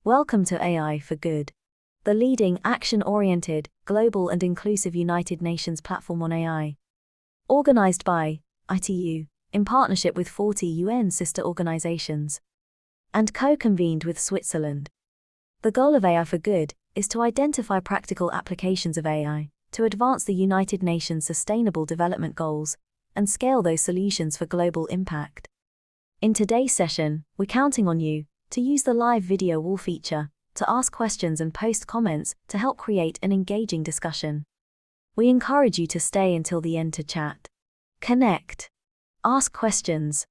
Welcome to AI for Good, the leading action-oriented, global and inclusive United Nations platform on AI. Organized by ITU, in partnership with 40 UN sister organizations, and co-convened with Switzerland. The goal of AI for Good is to identify practical applications of AI to advance the United Nations Sustainable Development Goals and scale those solutions for global impact. In today's session, we're counting on you to use the live video wall feature to ask questions and post comments to help create an engaging discussion. We encourage you to stay until the end to chat, connect, ask questions,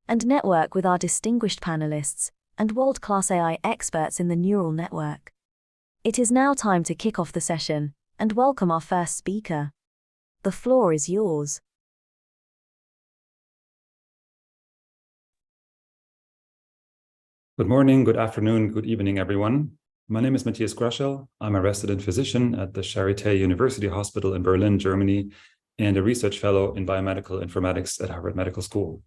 and network with our distinguished panelists and world-class AI experts in the neural network. It is now time to kick off the session and welcome our first speaker. The floor is yours. Good morning, good afternoon, good evening, everyone. My name is Matthias Graschel. I'm a resident physician at the Charité University Hospital in Berlin, Germany, and a research fellow in biomedical informatics at Harvard Medical School.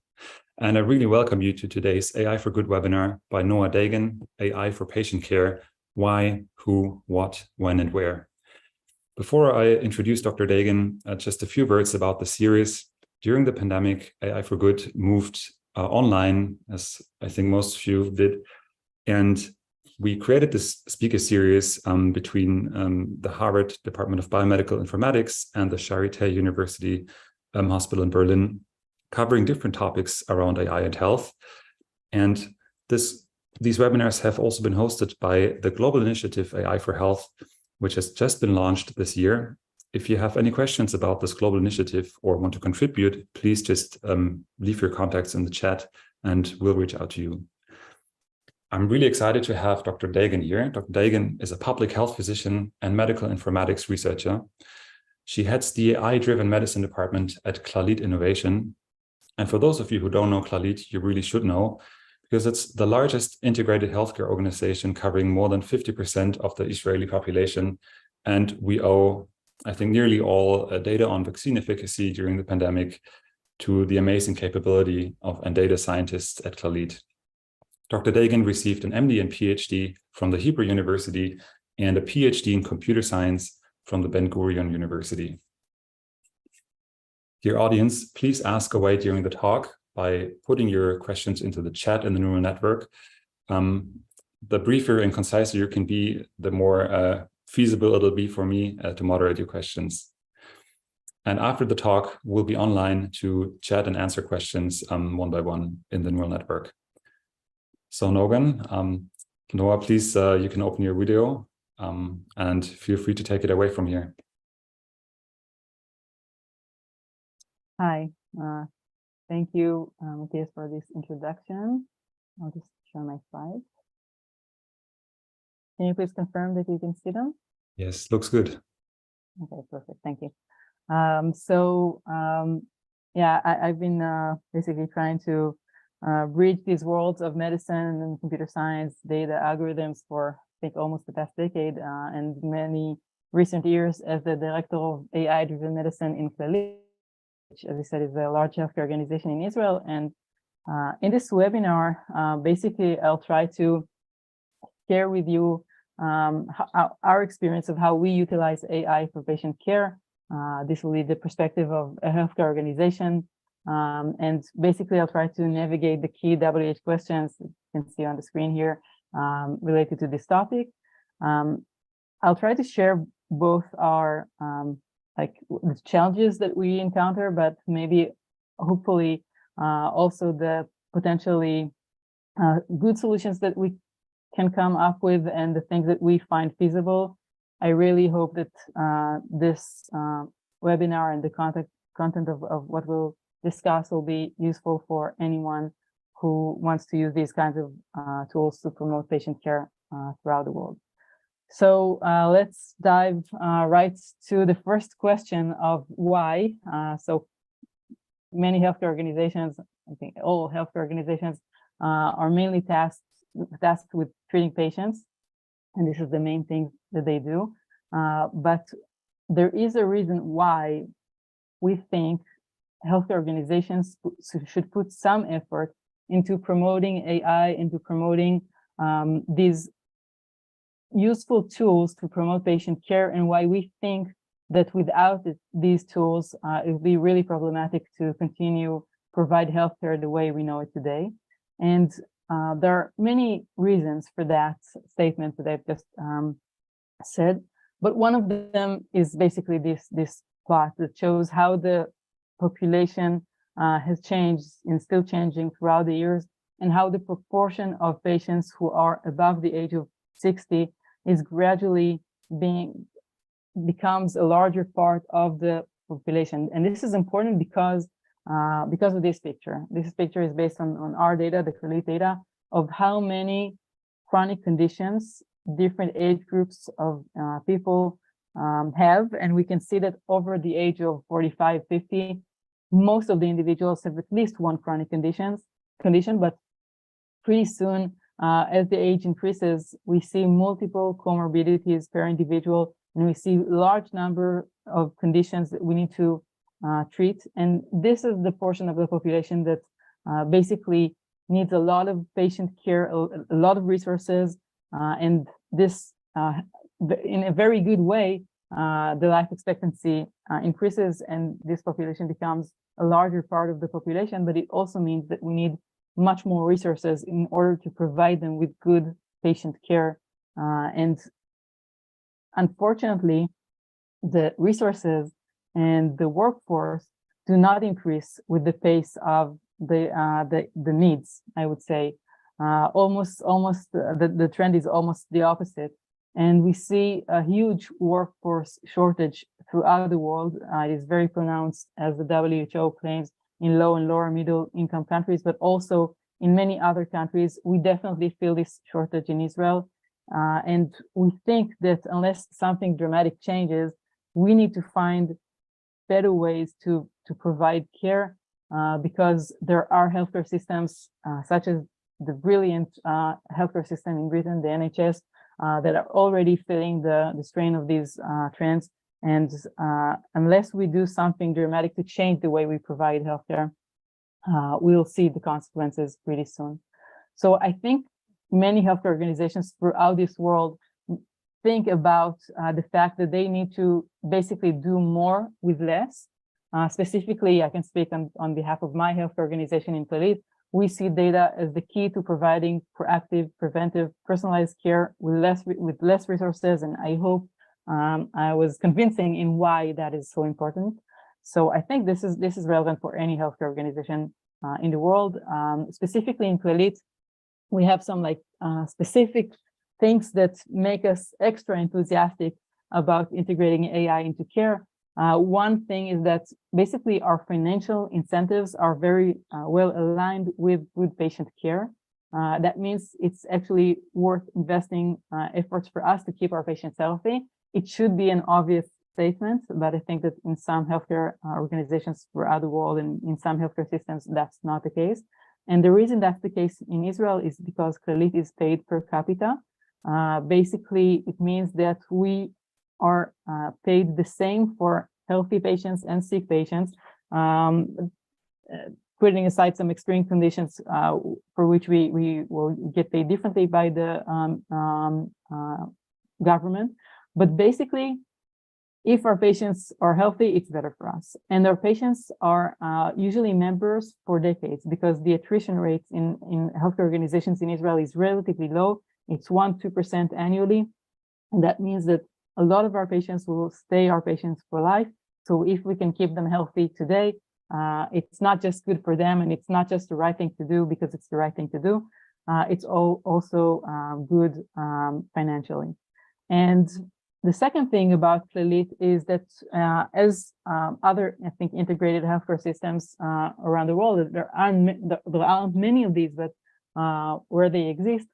And I really welcome you to today's AI for Good webinar by Noa Dagan, AI for Patient Care, Why, Who, What, When, and Where. Before I introduce Dr. Dagan, just a few words about the series. During the pandemic, AI for Good moved online, as I think most of you did. And we created this speaker series between the Harvard Department of Biomedical Informatics and the Charité University Hospital in Berlin, covering different topics around AI and health. And these webinars have also been hosted by the global initiative AI for Health, which has just been launched this year. If you have any questions about this global initiative or want to contribute, please just leave your contacts in the chat and we'll reach out to you. I'm really excited to have Dr. Dagan here. Dr. Dagan is a public health physician and medical informatics researcher. She heads the AI-driven medicine department at Clalit Innovation. And for those of you who don't know Clalit, you really should know, because it's the largest integrated healthcare organization covering more than 50% of the Israeli population. And we owe, I think, nearly all data on vaccine efficacy during the pandemic to the amazing capability of and data scientists at Clalit. Dr. Dagan received an MD and PhD from the Hebrew University and a PhD in computer science from the Gurion University. Dear audience, please ask away during the talk by putting your questions into the chat in the neural network. The briefer and concise you can be, the more feasible it'll be for me to moderate your questions. And after the talk, we'll be online to chat and answer questions one by one in the neural network. So Noa, please, you can open your video and feel free to take it away from here. Hi, thank you, Matthias, for this introduction. I'll just share my slides. Can you please confirm that you can see them? Yes, looks good. Okay, perfect. Thank you. Yeah, I've been basically trying to bridge these worlds of medicine and computer science, data, algorithms for, I think, almost the past decade and many recent years as the director of AI-driven medicine in Clalit, which, as I said, is a large healthcare organization in Israel. And in this webinar, basically, I'll try to share with you our experience of how we utilize AI for patient care. This will be the perspective of a healthcare organization. And basically, I'll try to navigate the key WH questions you can see on the screen here related to this topic. I'll try to share both our the challenges that we encounter, but maybe hopefully also the potentially good solutions that we can come up with and the things that we find feasible. I really hope that this webinar and the content of what we'll discuss will be useful for anyone who wants to use these kinds of tools to promote patient care throughout the world. So let's dive right to the first question of why. So many healthcare organizations, I think all healthcare organizations, are mainly tasked with treating patients, and this is the main thing that they do. But there is a reason why we think healthcare organizations should put some effort into promoting AI, into promoting these useful tools to promote patient care, and why we think that without these tools, it would be really problematic to continue provide healthcare the way we know it today. And there are many reasons for that statement that I've just said, but one of them is basically this plot that shows how the population has changed and still changing throughout the years, and how the proportion of patients who are above the age of 60 is gradually becomes a larger part of the population. And this is important because of this picture. This picture is based on our data, the Clalit data, of how many chronic conditions different age groups of people have. And we can see that over the age of 45, 50, most of the individuals have at least one chronic condition, but pretty soon, as the age increases, we see multiple comorbidities per individual, and we see large number of conditions that we need to treat. And this is the portion of the population that basically needs a lot of patient care, a lot of resources, and this, in a very good way, the life expectancy increases, and this population becomes a larger part of the population, but it also means that we need much more resources in order to provide them with good patient care. And unfortunately, the resources and the workforce do not increase with the pace of the needs, I would say. The trend is almost the opposite. And we see a huge workforce shortage throughout the world. It is very pronounced, as the WHO claims, in low and lower middle income countries, but also in many other countries. We definitely feel this shortage in Israel. And we think that unless something dramatic changes, we need to find better ways to provide care, because there are healthcare systems such as the brilliant healthcare system in Britain, the NHS, that are already feeling the strain of these trends. And unless we do something dramatic to change the way we provide healthcare, we'll see the consequences pretty soon. So I think many healthcare organizations throughout this world think about the fact that they need to basically do more with less. Specifically, I can speak on behalf of my healthcare organization in Clalit. We see data as the key to providing proactive, preventive, personalized care with less resources, and I hope I was convincing in why that is so important. So I think this is relevant for any healthcare organization in the world. Specifically in Clalit, we have some specific things that make us extra enthusiastic about integrating AI into care. One thing is that basically our financial incentives are very well aligned with good patient care. That means it's actually worth investing efforts for us to keep our patients healthy. It should be an obvious statement, but I think that in some healthcare organizations throughout the world and in some healthcare systems, that's not the case. And the reason that's the case in Israel is because Clalit is paid per capita. Basically, it means that we are paid the same for healthy patients and sick patients, putting aside some extreme conditions for which we will get paid differently by the government. But basically, if our patients are healthy, it's better for us. And our patients are usually members for decades, because the attrition rates in healthcare organizations in Israel is relatively low. It's 1-2% annually. And that means that a lot of our patients will stay our patients for life. So if we can keep them healthy today, it's not just good for them, and it's not just the right thing to do because it's the right thing to do. It's also good financially. And the second thing about Clalit is that as other, I think, integrated healthcare systems around the world, there aren't many of these, but where they exist,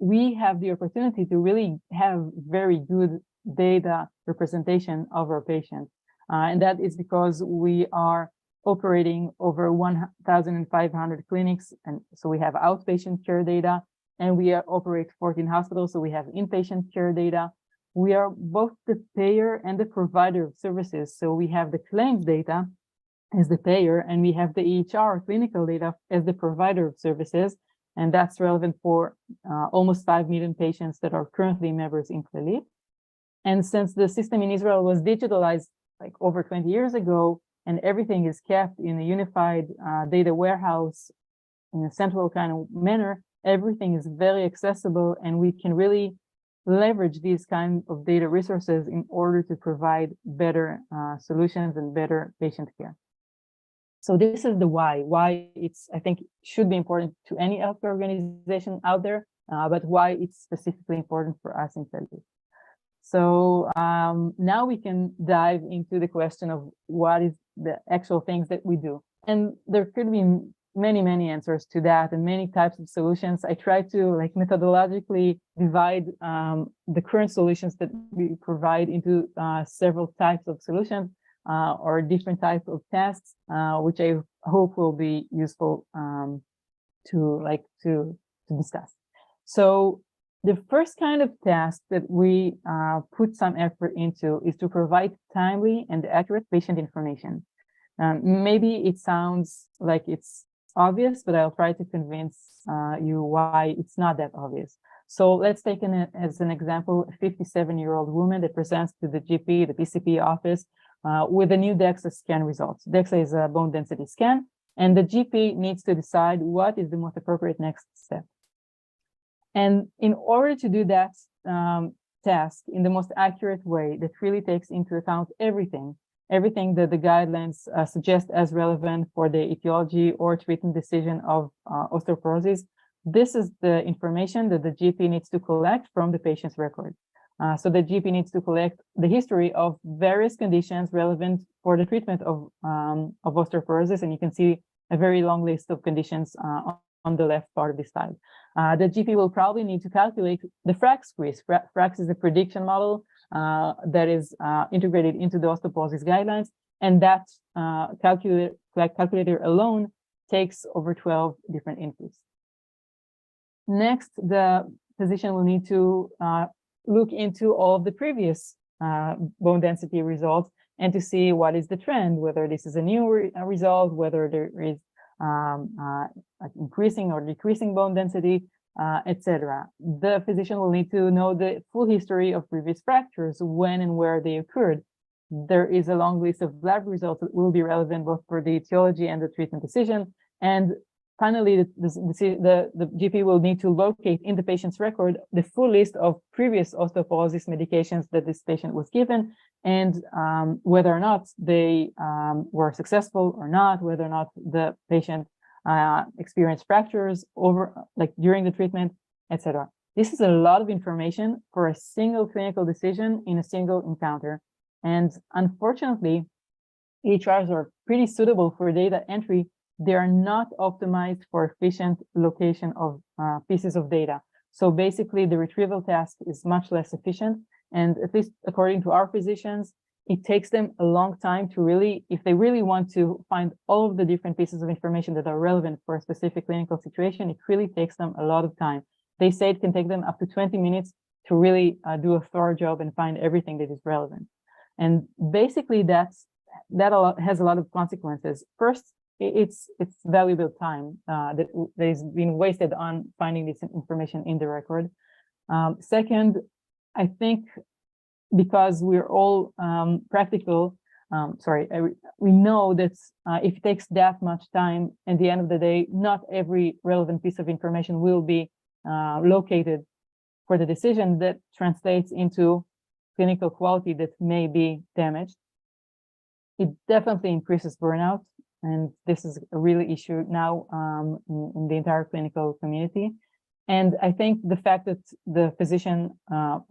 we have the opportunity to really have very good data representation of our patients. And that is because we are operating over 1,500 clinics. And so we have outpatient care data, and we operate 14 hospitals. So we have inpatient care data. We are both the payer and the provider of services. So we have the claims data as the payer, and we have the EHR clinical data as the provider of services. and that's relevant for almost 5 million patients that are currently members in Clalit. And since the system in Israel was digitalized like over 20 years ago, and everything is kept in a unified data warehouse in a central kind of manner, everything is very accessible, and we can really leverage these kind of data resources in order to provide better solutions and better patient care. So this is the why it's, I think, should be important to any healthcare organization out there, but why it's specifically important for us in Clalit. So now we can dive into the question of what is the actual things that we do. And there could be many answers to that and many types of solutions. I try to like methodologically divide the current solutions that we provide into several types of solutions or different types of tasks, which I hope will be useful to discuss. So the first kind of task that we put some effort into is to provide timely and accurate patient information. Maybe it sounds like it's obvious, but I'll try to convince you why it's not that obvious. So let's take as an example, a 57-year-old woman that presents to the GP, the PCP office, with a new DEXA scan results. DEXA is a bone density scan, and the GP needs to decide what is the most appropriate next step. And in order to do that task in the most accurate way that really takes into account everything that the guidelines suggest as relevant for the etiology or treatment decision of osteoporosis, this is the information that the GP needs to collect from the patient's record. So the GP needs to collect the history of various conditions relevant for the treatment of osteoporosis, and you can see a very long list of conditions on the left part of this slide. The GP will probably need to calculate the FRAX quiz. FRAX is a prediction model that is integrated into the osteoporosis guidelines, and that calculator alone takes over 12 different inputs. Next, the physician will need to look into all of the previous bone density results and to see what is the trend, whether this is a new result, whether there is increasing or decreasing bone density, etc. The physician will need to know the full history of previous fractures, when and where they occurred. There is a long list of lab results that will be relevant both for the etiology and the treatment decision. And finally, the GP will need to locate in the patient's record the full list of previous osteoporosis medications that this patient was given, and whether or not they were successful or not, whether or not the patient experienced fractures during the treatment, etc. This is a lot of information for a single clinical decision in a single encounter. And unfortunately, EHRs are pretty suitable for data entry. They are not optimized for efficient location of pieces of data. So basically, the retrieval task is much less efficient. And at least according to our physicians, it takes them a long time to really, if they really want to find all of the different pieces of information that are relevant for a specific clinical situation, it really takes them a lot of time. They say it can take them up to 20 minutes to really do a thorough job and find everything that is relevant. And basically, that has a lot of consequences. First, it's valuable time that is being wasted on finding this information in the record. Second, I think because we're all practical, we know that if it takes that much time, at the end of the day, not every relevant piece of information will be located for the decision. That translates into clinical quality that may be damaged. It definitely increases burnout, and this is a real issue now in the entire clinical community. And I think the fact that the physician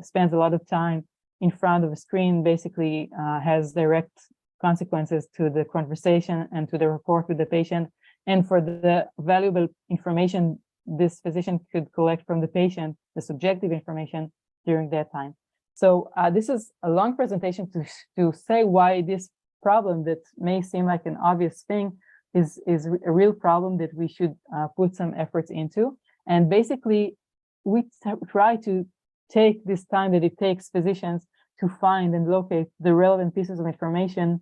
spends a lot of time in front of a screen basically has direct consequences to the conversation and to the rapport with the patient, and for the valuable information this physician could collect from the patient, the subjective information during that time. So this is a long presentation to say why this problem that may seem like an obvious thing is a real problem that we should put some efforts into. And basically, we try to take this time that it takes physicians to find and locate the relevant pieces of information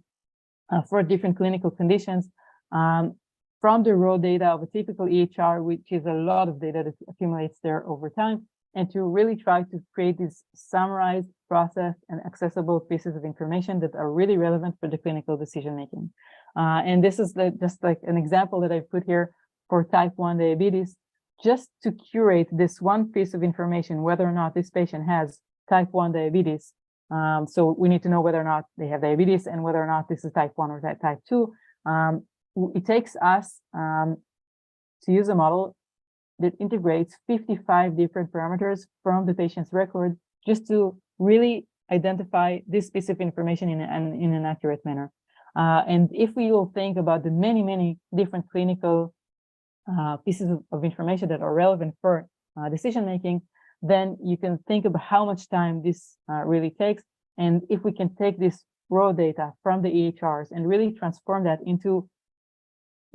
for different clinical conditions from from the raw data of a typical EHR, which is a lot of data that accumulates there over time, and to really try to create these summarized, processed, and accessible pieces of information that are really relevant for the clinical decision making. And this is just like an example that I've put here for type 1 diabetes, just to curate this one piece of information, whether or not this patient has type 1 diabetes. So we need to know whether or not they have diabetes and whether or not this is type 1 or type 2. It takes us to use a model that integrates 55 different parameters from the patient's record just to really identify this piece of information in an accurate manner. And if we will think about the many different clinical pieces of information that are relevant for decision making, then you can think about how much time this really takes. And if we can take this raw data from the EHRs and really transform that into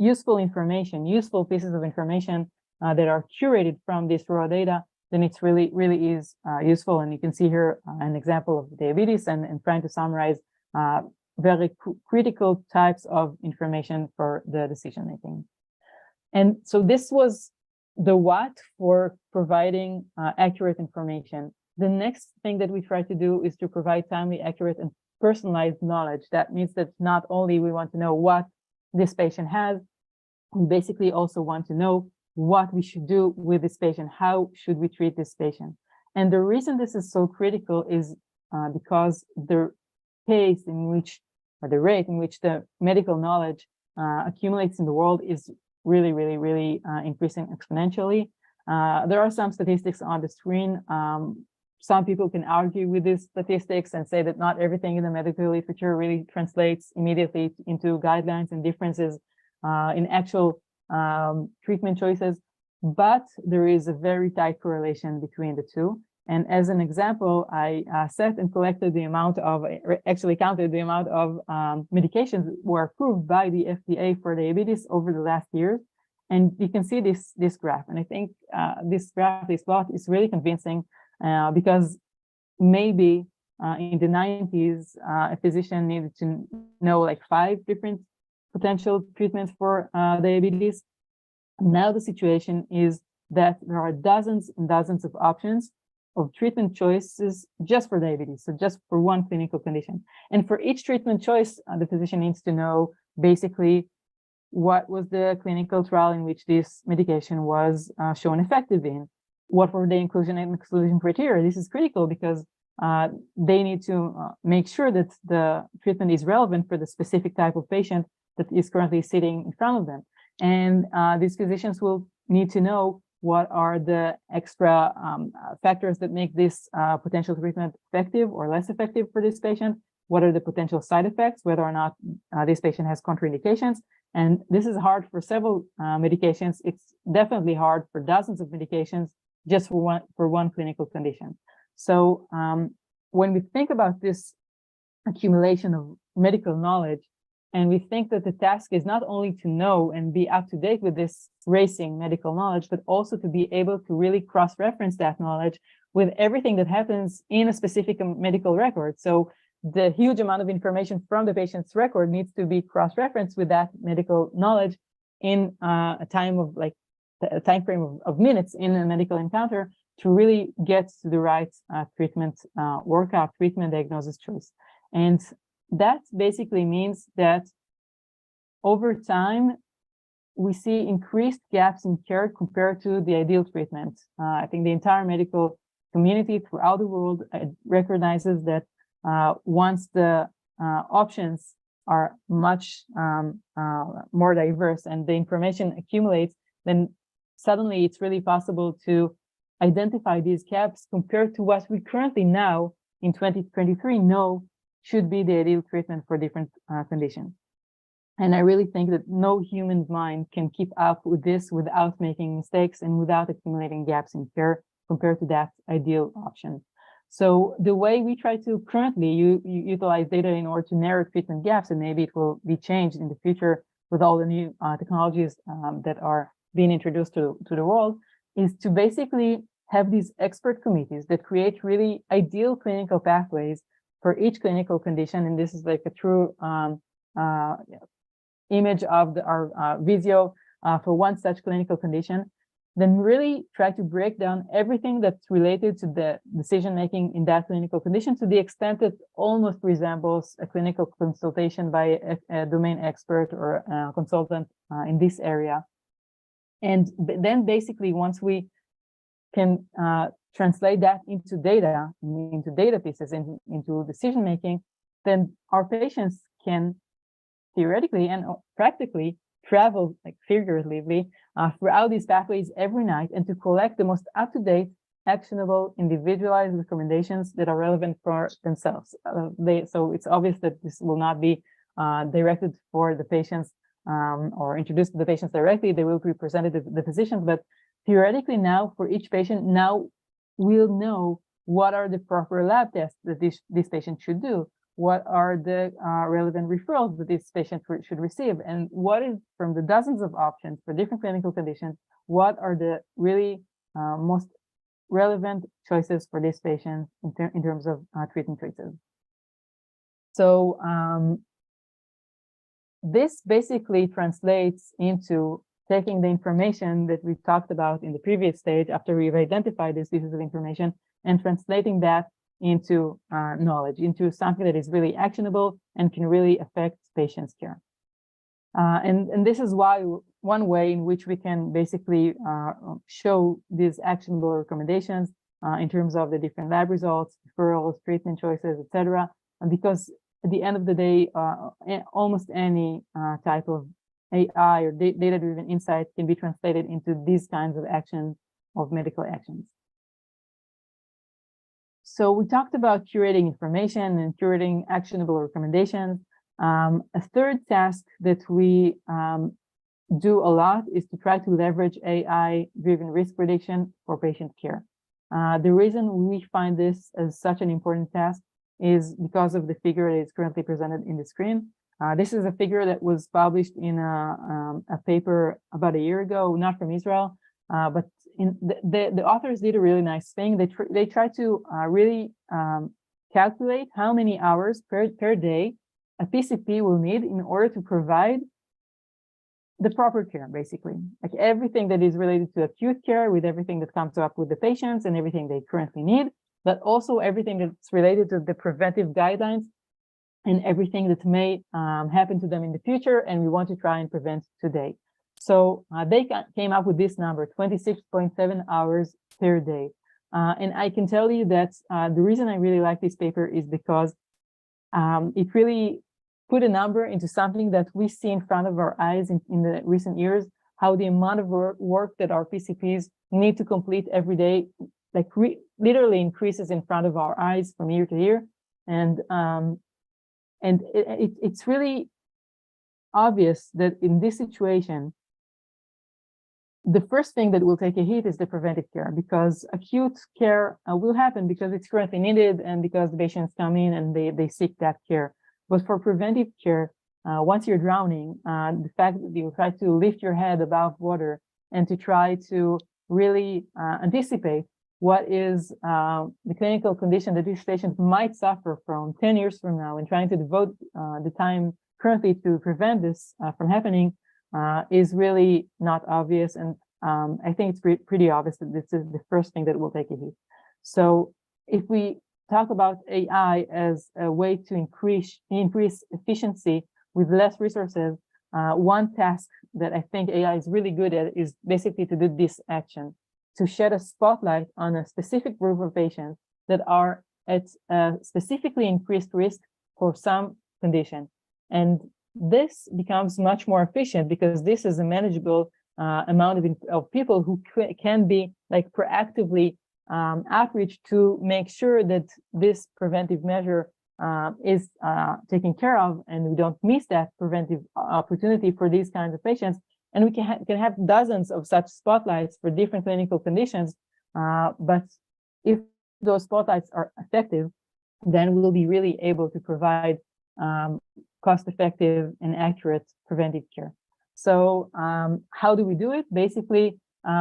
useful information, useful pieces of information that are curated from this raw data, then it's really is useful. And you can see here an example of diabetes and trying to summarize very critical types of information for the decision making. And so this was the what for providing accurate information. The next thing that we try to do is to provide timely, accurate, and personalized knowledge. That means that not only we want to know what this patient has, we basically also want to know what we should do with this patient. How should we treat this patient? And the reason this is so critical is because the pace in which, or the rate in which the medical knowledge accumulates in the world is really increasing exponentially. There are some statistics on the screen. Some people can argue with these statistics and say that not everything in the medical literature really translates immediately into guidelines and differences in actual treatment choices, but there is a very tight correlation between the two. And as an example, I set and collected the amount of, actually counted the amount of medications that were approved by the FDA for diabetes over the last years. And you can see this graph. And I think this graph, this plot is really convincing because maybe in the 90s, a physician needed to know like 5 different potential treatments for diabetes. Now the situation is that there are dozens and dozens of options of treatment choices just for diabetes, so just for one clinical condition. And for each treatment choice, the physician needs to know basically what was the clinical trial in which this medication was shown effective in, what were the inclusion and exclusion criteria. This is critical because they need to make sure that the treatment is relevant for the specific type of patient that is currently sitting in front of them. And these physicians will need to know what are the extra factors that make this potential treatment effective or less effective for this patient. What are the potential side effects, whether or not this patient has contraindications. And this is hard for several medications. It's definitely hard for dozens of medications just for one clinical condition. So when we think about this accumulation of medical knowledge, and we think that the task is not only to know and be up to date with this racing medical knowledge, but also to be able to really cross-reference that knowledge with everything that happens in a specific medical record. So the huge amount of information from the patient's record needs to be cross-referenced with that medical knowledge in a time of like a time frame of minutes in a medical encounter to really get to the right treatment workup, treatment diagnosis choice. And that basically means that over time, we see increased gaps in care compared to the ideal treatment. I think the entire medical community throughout the world recognizes that once the options are much more diverse and the information accumulates, then suddenly it's really possible to identify these gaps compared to what we currently now in 2023 know should be the ideal treatment for different conditions. And I really think that no human mind can keep up with this without making mistakes and without accumulating gaps in care compared to that ideal option. So the way we try to currently utilize data in order to narrow treatment gaps, and maybe it will be changed in the future with all the new technologies that are being introduced to the world, is to basically have these expert committees that create really ideal clinical pathways for each clinical condition. And this is like a true image of our Visio for one such clinical condition, then really try to break down everything that's related to the decision-making in that clinical condition to the extent that almost resembles a clinical consultation by a domain expert or a consultant in this area. And then basically, once we can translate that into data, into data pieces, into decision-making, then our patients can theoretically and practically travel, like figuratively, throughout these pathways every night and to collect the most up-to-date, actionable, individualized recommendations that are relevant for themselves. So it's obvious that this will not be directed for the patients or introduced to the patients directly. They will be presented to the physicians, but theoretically now for each patient, now we'll know what are the proper lab tests that this patient should do. What are the relevant referrals that this patient should receive, and what is, from the dozens of options for different clinical conditions, what are the really most relevant choices for this patient in terms of treatment choices. So this basically translates into taking the information that we talked about in the previous stage after we've identified these pieces of information and translating that into knowledge, into something that is really actionable and can really affect patients' care. And this is why one way in which we can basically show these actionable recommendations in terms of the different lab results, referrals, treatment choices, etc. Because at the end of the day, almost any type of AI or data-driven insight can be translated into these kinds of actions, of medical actions. So we talked about curating information and curating actionable recommendations. A third task that we do a lot is to try to leverage AI-driven risk prediction for patient care. The reason we find this as such an important task is because of the figure that is currently presented in the screen. This is a figure that was published in a paper about a year ago, not from Israel, but the authors did a really nice thing. They tried to really calculate how many hours per day a PCP will need in order to provide the proper care, basically. Like everything that is related to acute care, with everything that comes up with the patients and everything they currently need, but also everything that's related to the preventive guidelines and everything that may happen to them in the future, and we want to try and prevent today. So they came up with this number, 26.7 hours per day. And I can tell you that the reason I really like this paper is because it really put a number into something that we see in front of our eyes in the recent years, how the amount of work that our PCPs need to complete every day, like literally increases in front of our eyes from year to year. And it's really obvious that in this situation, the first thing that will take a hit is the preventive care, because acute care will happen because it's currently needed and because the patients come in and they seek that care. But for preventive care, once you're drowning, the fact that you try to lift your head above water and to try to really anticipate what is the clinical condition that this patient might suffer from 10 years from now, and trying to devote the time currently to prevent this from happening is really not obvious. And I think it's pretty obvious that this is the first thing that will take a hit. So if we talk about AI as a way to increase efficiency with less resources, one task that I think AI is really good at is basically to do this action, to shed a spotlight on a specific group of patients that are at specifically increased risk for some condition. And this becomes much more efficient because this is a manageable amount of people who can be like proactively outreach to make sure that this preventive measure is taken care of, and we don't miss that preventive opportunity for these kinds of patients. And we can have dozens of such spotlights for different clinical conditions. But if those spotlights are effective, then we'll be really able to provide cost-effective and accurate preventive care. So how do we do it? Basically,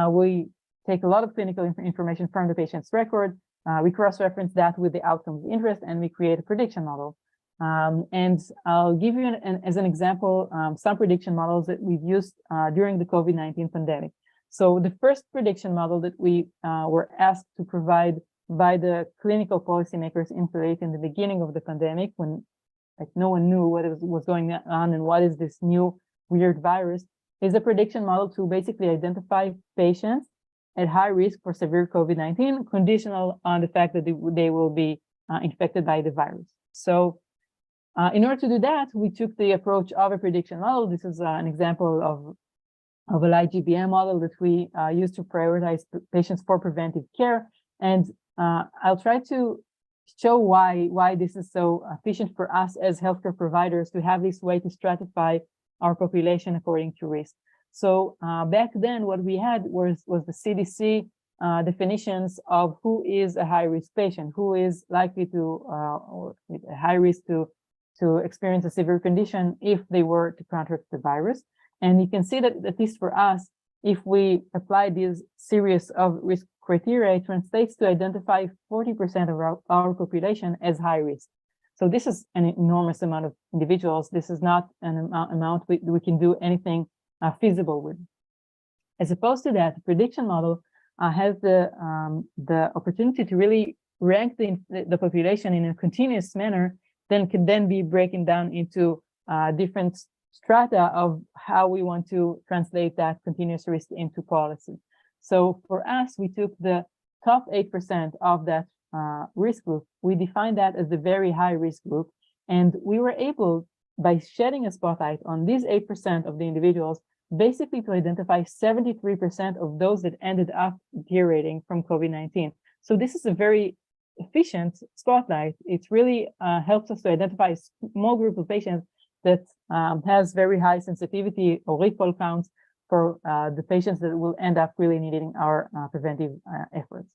we take a lot of clinical information from the patient's record. We cross-reference that with the outcomes of interest, and we create a prediction model. And I'll give you, as an example, some prediction models that we've used during the COVID-19 pandemic. So the first prediction model that we were asked to provide by the clinical policymakers in Clalit in the beginning of the pandemic, when no one knew what was going on and what is this new weird virus, is a prediction model to basically identify patients at high risk for severe COVID-19, conditional on the fact that they will be infected by the virus. So in order to do that, we took the approach of a prediction model. This is an example of a light GBM model that we use to prioritize patients for preventive care. And I'll try to show why this is so efficient for us as healthcare providers to have this way to stratify our population according to risk. So back then, what we had was the CDC definitions of who is a high-risk patient, who is likely to, or with a high risk to experience a severe condition if they were to contract the virus. And you can see that, at least for us, if we apply this series of risk criteria, it translates to identify 40% of our population as high risk. So this is an enormous amount of individuals. This is not an amount we can do anything feasible with. As opposed to that, the prediction model has the opportunity to really rank the population in a continuous manner, then can then be broken down into different strata of how we want to translate that continuous risk into policy. So for us, we took the top 8% of that risk group. We defined that as the very high risk group. And we were able, by shedding a spotlight on these 8% of the individuals, basically to identify 73% of those that ended up deteriorating from COVID-19. So this is a very efficient spotlight. It really helps us to identify a small group of patients that has very high sensitivity or recall counts for the patients that will end up really needing our preventive efforts.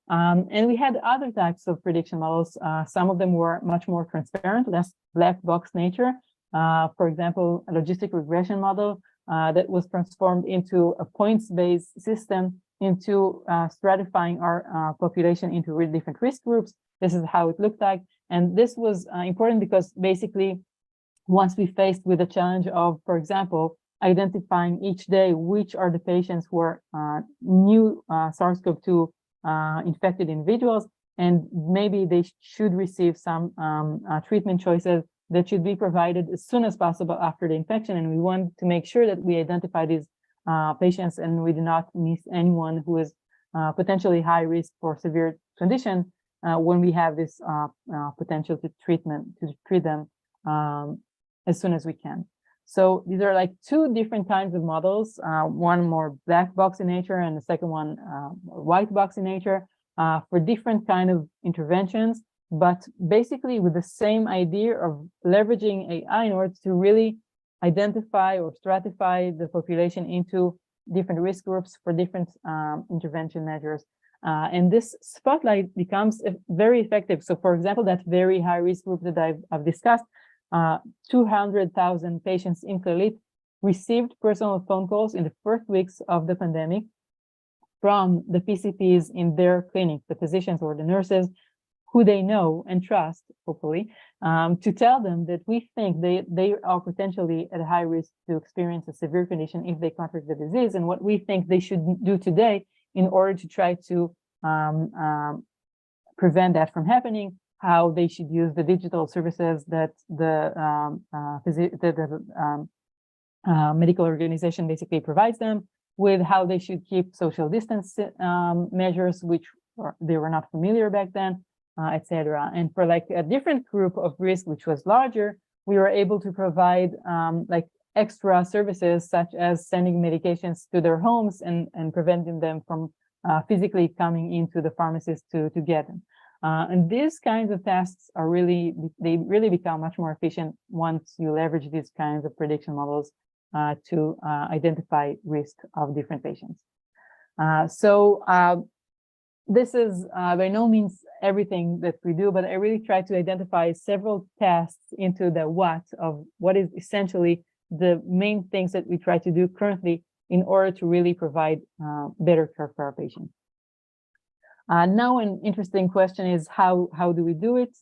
And we had other types of prediction models. Some of them were much more transparent, less black box nature. For example, a logistic regression model that was transformed into a points-based system into stratifying our population into really different risk groups. This is how it looked like. And this was important because basically, once we faced with the challenge of, for example, identifying each day which are the patients who are new SARS-CoV-2 infected individuals, and maybe they should receive some treatment choices that should be provided as soon as possible after the infection. And we want to make sure that we identify these patients and we do not miss anyone who is potentially high risk for severe condition when we have this potential to treat them as soon as we can. So these are like two different kinds of models, one more black box in nature and the second one white box in nature for different kind of interventions, but basically with the same idea of leveraging AI in order to really identify or stratify the population into different risk groups for different intervention measures. And this spotlight becomes very effective. So for example, that very high risk group that I've discussed, 200,000 patients in Clalit received personal phone calls in the first weeks of the pandemic from the PCPs in their clinic, the physicians or the nurses who they know and trust, hopefully, to tell them that we think they are potentially at high risk to experience a severe condition if they contract the disease, and what we think they should do today in order to try to prevent that from happening, how they should use the digital services that the medical organization basically provides them with, how they should keep social distance measures, which they were not familiar back then, etc. And for like a different group of risk, which was larger, we were able to provide like extra services such as sending medications to their homes and preventing them from physically coming into the pharmacies to get them. And these kinds of tasks are really become much more efficient once you leverage these kinds of prediction models to identify risk of different patients. This is by no means everything that we do, but I really try to identify several tasks into the what of what is essentially the main things that we try to do currently in order to really provide better care for our patients. Now, an interesting question is how do we do it?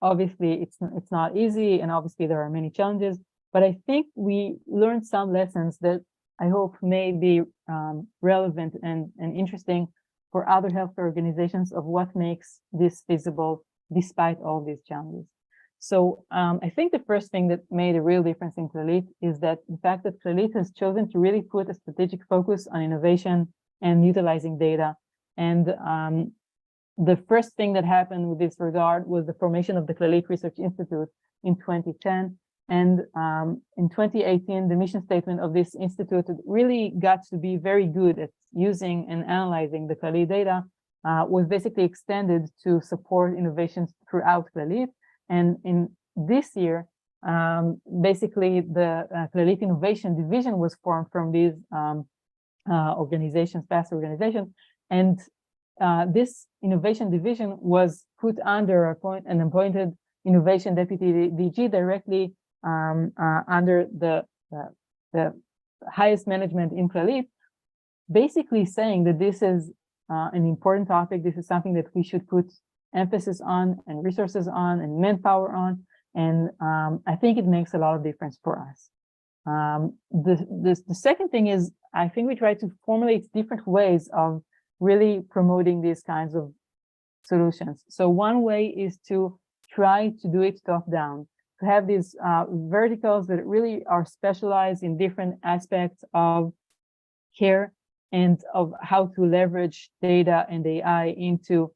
obviously it's not easy, and obviously there are many challenges, but I think we learned some lessons that I hope may be relevant and interesting for other healthcare organizations of what makes this feasible despite all these challenges. So I think the first thing that made a real difference in Clalit is that the fact that Clalit has chosen to really put a strategic focus on innovation and utilizing data. And the first thing that happened with this regard was the formation of the Clalit Research Institute in 2010. And in 2018, the mission statement of this institute really got to be very good at using and analyzing the Clalit data, was basically extended to support innovations throughout Clalit. And in this year, basically the Clalit Innovation Division was formed from these organizations, past organizations. And this innovation division was put under an appointed innovation deputy DG directly under the highest management in Clalit, basically saying that this is an important topic. This is something that we should put emphasis on and resources on and manpower on. And I think it makes a lot of difference for us. The second thing is, I think we try to formulate different ways of really promoting these kinds of solutions. So one way is to try to do it top down, to have these verticals that really are specialized in different aspects of care and of how to leverage data and AI into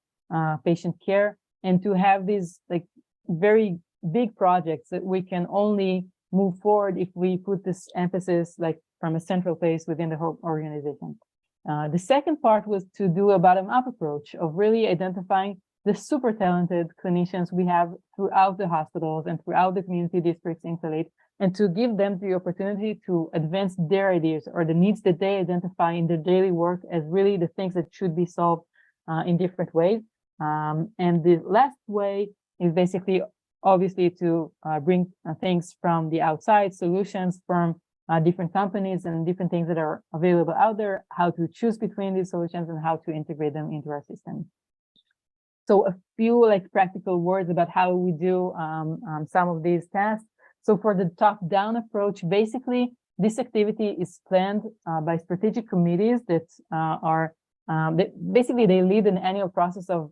patient care, and to have these like very big projects that we can only move forward if we put this emphasis like from a central place within the whole organization. The second part was to do a bottom-up approach of really identifying the super talented clinicians we have throughout the hospitals and throughout the community districts in Clalit, and to give them the opportunity to advance their ideas or the needs that they identify in their daily work as really the things that should be solved in different ways. And the last way is basically, obviously, to bring things from the outside, solutions from different companies and different things that are available out there, how to choose between these solutions and how to integrate them into our system. So a few like practical words about how we do some of these tasks. So for the top-down approach, basically, this activity is planned by strategic committees that basically they lead an annual process of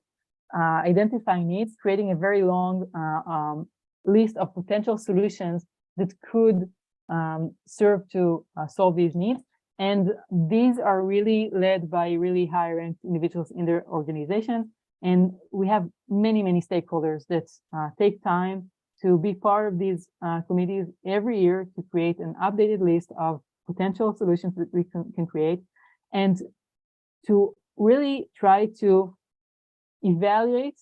identifying needs, creating a very long list of potential solutions that could serve to solve these needs. And these are really led by really high-ranked individuals in their organizations. And we have many, many stakeholders that take time to be part of these committees every year to create an updated list of potential solutions that we can create, and to really try to evaluate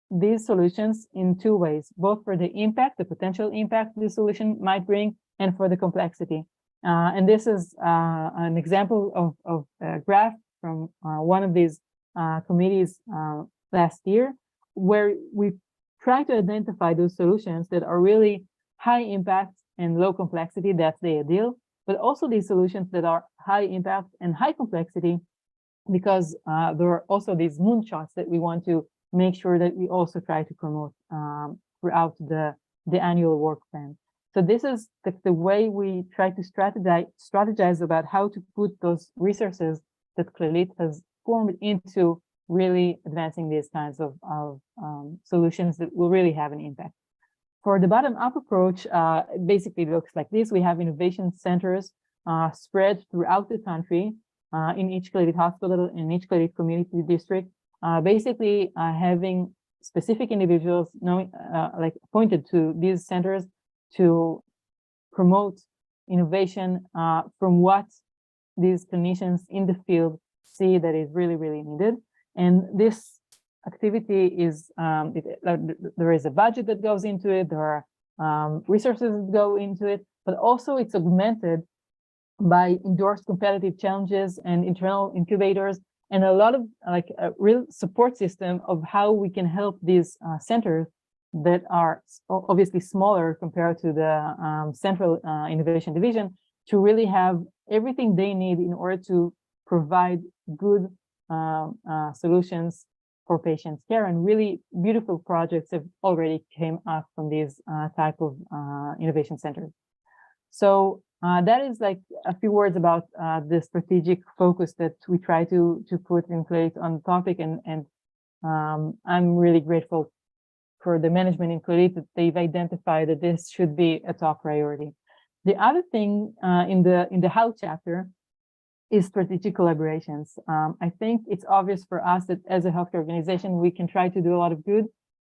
these solutions in two ways, both for the impact, the potential impact the solution might bring, and for the complexity. And this is an example of a graph from one of these committees last year, where we try to identify those solutions that are really high impact and low complexity. That's the ideal, but also these solutions that are high impact and high complexity, because there are also these moonshots that we want to make sure that we also try to promote throughout the annual work plan. So this is the way we try to strategize about how to put those resources that Clalit has formed into really advancing these kinds of solutions that will really have an impact. For the bottom-up approach, basically looks like this. We have innovation centers spread throughout the country, in each Clalit hospital, in each Clalit community district, basically having specific individuals appointed to these centers to promote innovation from what these clinicians in the field see that is really, really needed. And this activity is, there is a budget that goes into it, there are resources that go into it, but also it's augmented by endorsed competitive challenges and internal incubators, and a lot of like a real support system of how we can help these centers that are obviously smaller compared to the central innovation division to really have everything they need in order to provide good solutions for patient care, and really beautiful projects have already came up from these type of innovation centers. So that is like a few words about the strategic focus that we try to put in place on the topic, and I'm really grateful for the management in Clalit that they've identified that this should be a top priority. The other thing in the how chapter is strategic collaborations. I think it's obvious for us that as a healthcare organization, we can try to do a lot of good,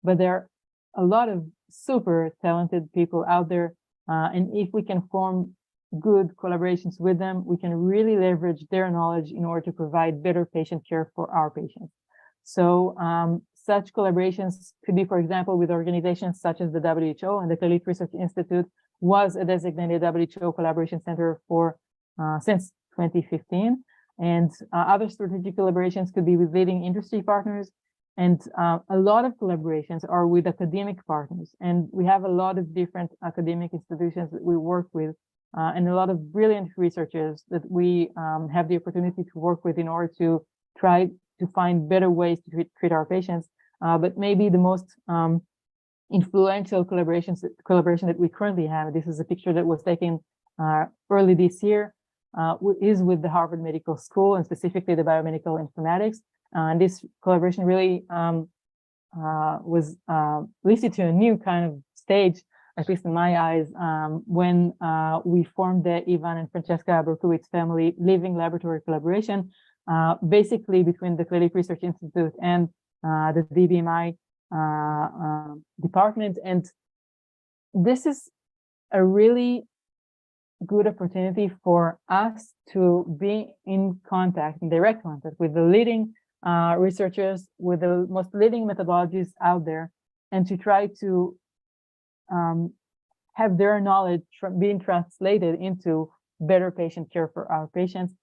but there are a lot of super talented people out there. And if we can form good collaborations with them, we can really leverage their knowledge in order to provide better patient care for our patients. So such collaborations could be, for example, with organizations such as the WHO, and the Clalit Research Institute was a designated WHO collaboration center for since 2015. And other strategic collaborations could be with leading industry partners. And a lot of collaborations are with academic partners. And we have a lot of different academic institutions that we work with, and a lot of brilliant researchers that we have the opportunity to work with in order to try to find better ways to treat our patients. But maybe the most influential collaboration that we currently have, this is a picture that was taken early this year, is with the Harvard Medical School, and specifically the biomedical informatics. And this collaboration really was lifted to a new kind of stage, at least in my eyes, when we formed the Ivan and Francesca Berkowitz family living laboratory collaboration, basically between the Clalit Research Institute and the DBMI department. And this is a really good opportunity for us to be in contact, in direct contact with the leading researchers, with the most leading methodologies out there, and to try to have their knowledge being translated into better patient care for our patients.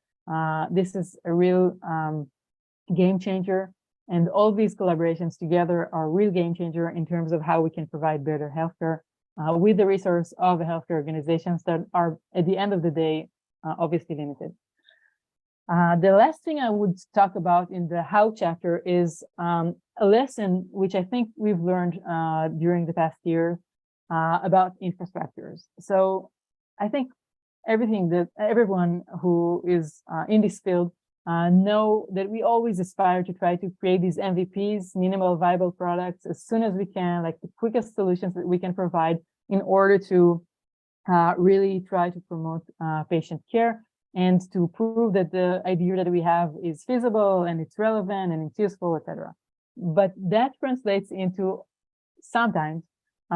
This is a real game changer, and all these collaborations together are a real game changer in terms of how we can provide better healthcare with the resource of the healthcare organizations that are, at the end of the day, obviously limited. The last thing I would talk about in the how chapter is a lesson which I think we've learned during the past year about infrastructures. So I think everyone who is in this field know that we always aspire to try to create these MVPs, minimal viable products, as soon as we can, like the quickest solutions that we can provide in order to really try to promote patient care and to prove that the idea that we have is feasible and it's relevant and it's useful, etc. But that translates into sometimes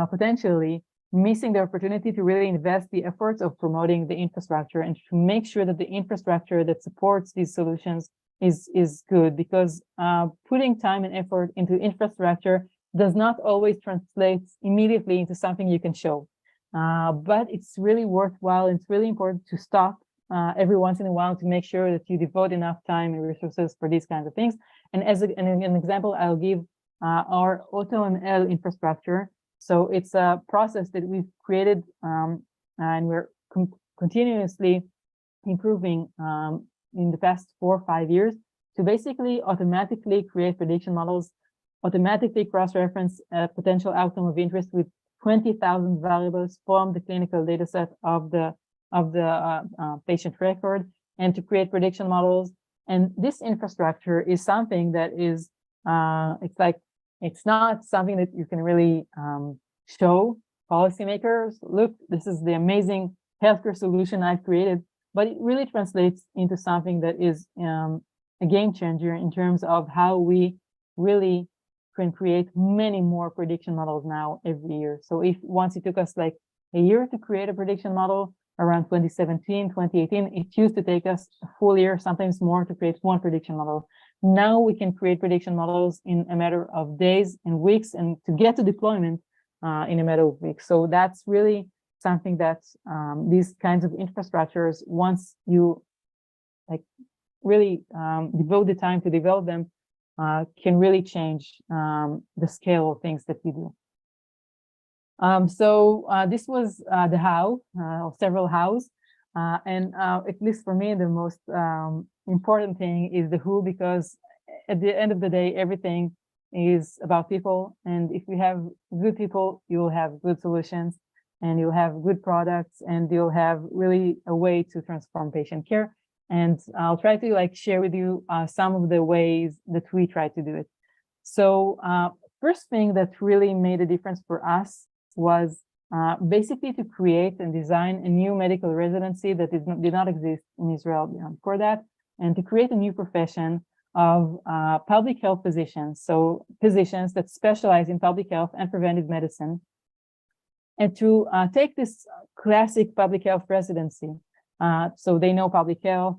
potentially missing the opportunity to really invest the efforts of promoting the infrastructure and to make sure that the infrastructure that supports these solutions is good, because putting time and effort into infrastructure does not always translate immediately into something you can show. But it's really worthwhile. It's really important to stop every once in a while to make sure that you devote enough time and resources for these kinds of things. And as an example, I'll give our AutoML infrastructure. So it's a process that we've created and we're continuously improving in the past 4 or 5 years to basically automatically create prediction models, automatically cross-reference a potential outcome of interest with 20,000 variables from the clinical data set of the patient record, and to create prediction models. And this infrastructure is something that is, it's not something that you can really show policymakers, look, this is the amazing healthcare solution I've created, but it really translates into something that is a game changer in terms of how we really can create many more prediction models now every year. So if once it took us like a year to create a prediction model around 2017, 2018, it used to take us a full year, sometimes more, to create one prediction model. Now we can create prediction models in a matter of days and weeks, and to get to deployment in a matter of weeks. So that's really something that these kinds of infrastructures, once you really devote the time to develop them, can really change the scale of things that we do. So this was the how, of several hows. And at least for me, the most important thing is the who, because at the end of the day, everything is about people. And if you have good people, you will have good solutions, and you'll have good products, and you'll have really a way to transform patient care. And I'll try to share with you some of the ways that we try to do it. So first thing that really made a difference for us was basically to create and design a new medical residency that did not exist in Israel before that, and to create a new profession of public health physicians. So physicians that specialize in public health and preventive medicine, and to take this classic public health residency. So they know public health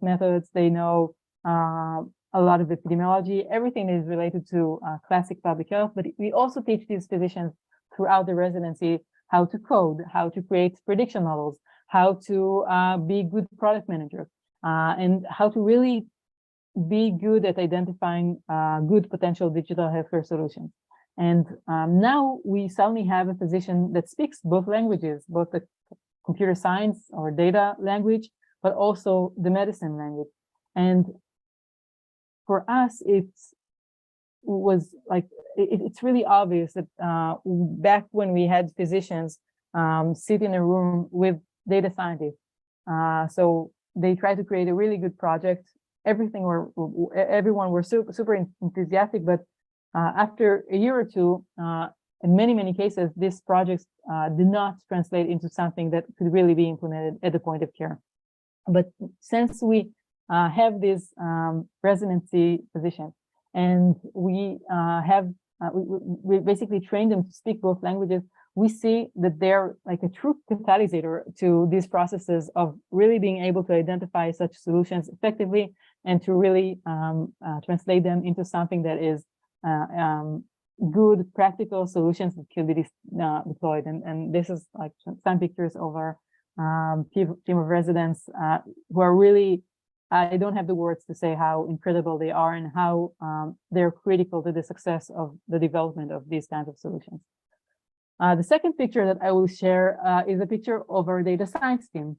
methods, they know a lot of epidemiology, everything that is related to classic public health, but we also teach these physicians throughout the residency how to code, how to create prediction models, how to be good product manager, and how to really be good at identifying good potential digital healthcare solutions. And now we suddenly have a physician that speaks both languages, both the computer science or data language, but also the medicine language. And for us, it's really obvious that back when we had physicians sit in a room with data scientists, so they tried to create a really good project. Everyone were super enthusiastic, but after a year or two, in many cases, these projects did not translate into something that could really be implemented at the point of care. But since we have this residency position, and we basically train them to speak both languages, we see that they're like a true catalysator to these processes of really being able to identify such solutions effectively and to really translate them into something that is good practical solutions that can be deployed. And this is like some pictures of our team of residents who are really, I don't have the words to say how incredible they are and how they're critical to the success of the development of these kinds of solutions. The second picture that I will share is a picture of our data science team.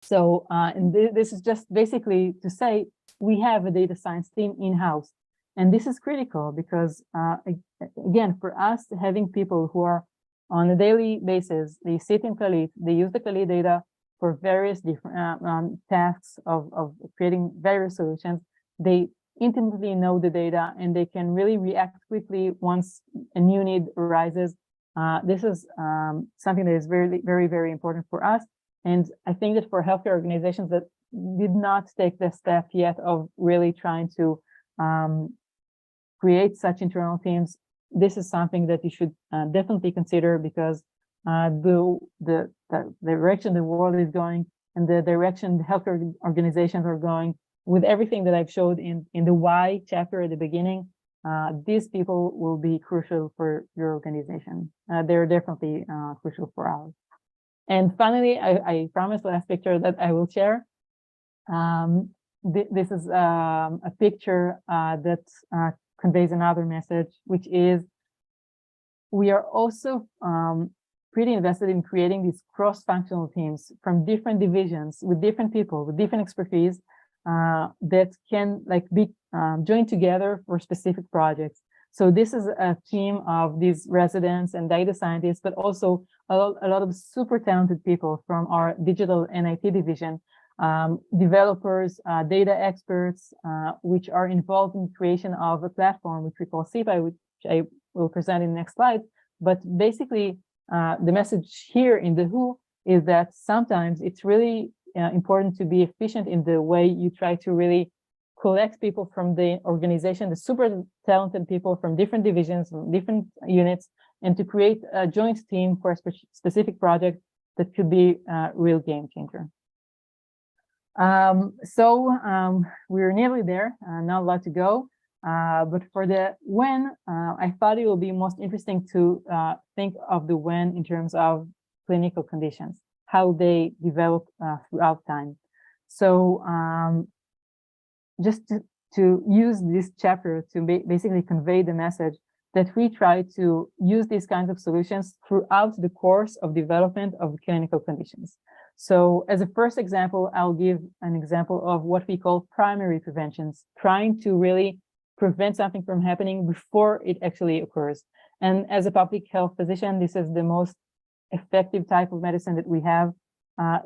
So, and this is just basically to say we have a data science team in-house. And this is critical because, again, for us, having people who are on a daily basis, they sit in Clalit, they use the Clalit data for various different tasks of creating various solutions. They intimately know the data and they can really react quickly once a new need arises. This is something that is very important for us. And I think that for healthcare organizations that did not take the step yet of really trying to create such internal teams, this is something that you should definitely consider, because the direction the world is going and the direction the healthcare organizations are going, with everything that I've showed in the why chapter at the beginning, these people will be crucial for your organization. They're definitely crucial for ours. And finally, I promised last picture that I will share. This is a picture that conveys another message, which is we are also pretty invested in creating these cross-functional teams from different divisions with different people with different expertise that can be joined together for specific projects. So this is a team of these residents and data scientists, but also a lot of super talented people from our digital and IT division, developers, data experts, which are involved in creation of a platform, which we call CPI, which I will present in the next slide. But basically, the message here in the who is that sometimes it's really important to be efficient in the way you try to really collect people from the organization, the super talented people from different divisions, from different units, and to create a joint team for a specific project that could be a real game changer. We're nearly there, not a lot to go. But for the when, I thought it will be most interesting to think of the when in terms of clinical conditions, how they develop throughout time. So just to use this chapter to basically convey the message that we try to use these kinds of solutions throughout the course of development of clinical conditions. So as a first example, I'll give an example of what we call primary preventions, trying to really prevent something from happening before it actually occurs. And as a public health physician, this is the most effective type of medicine that we have.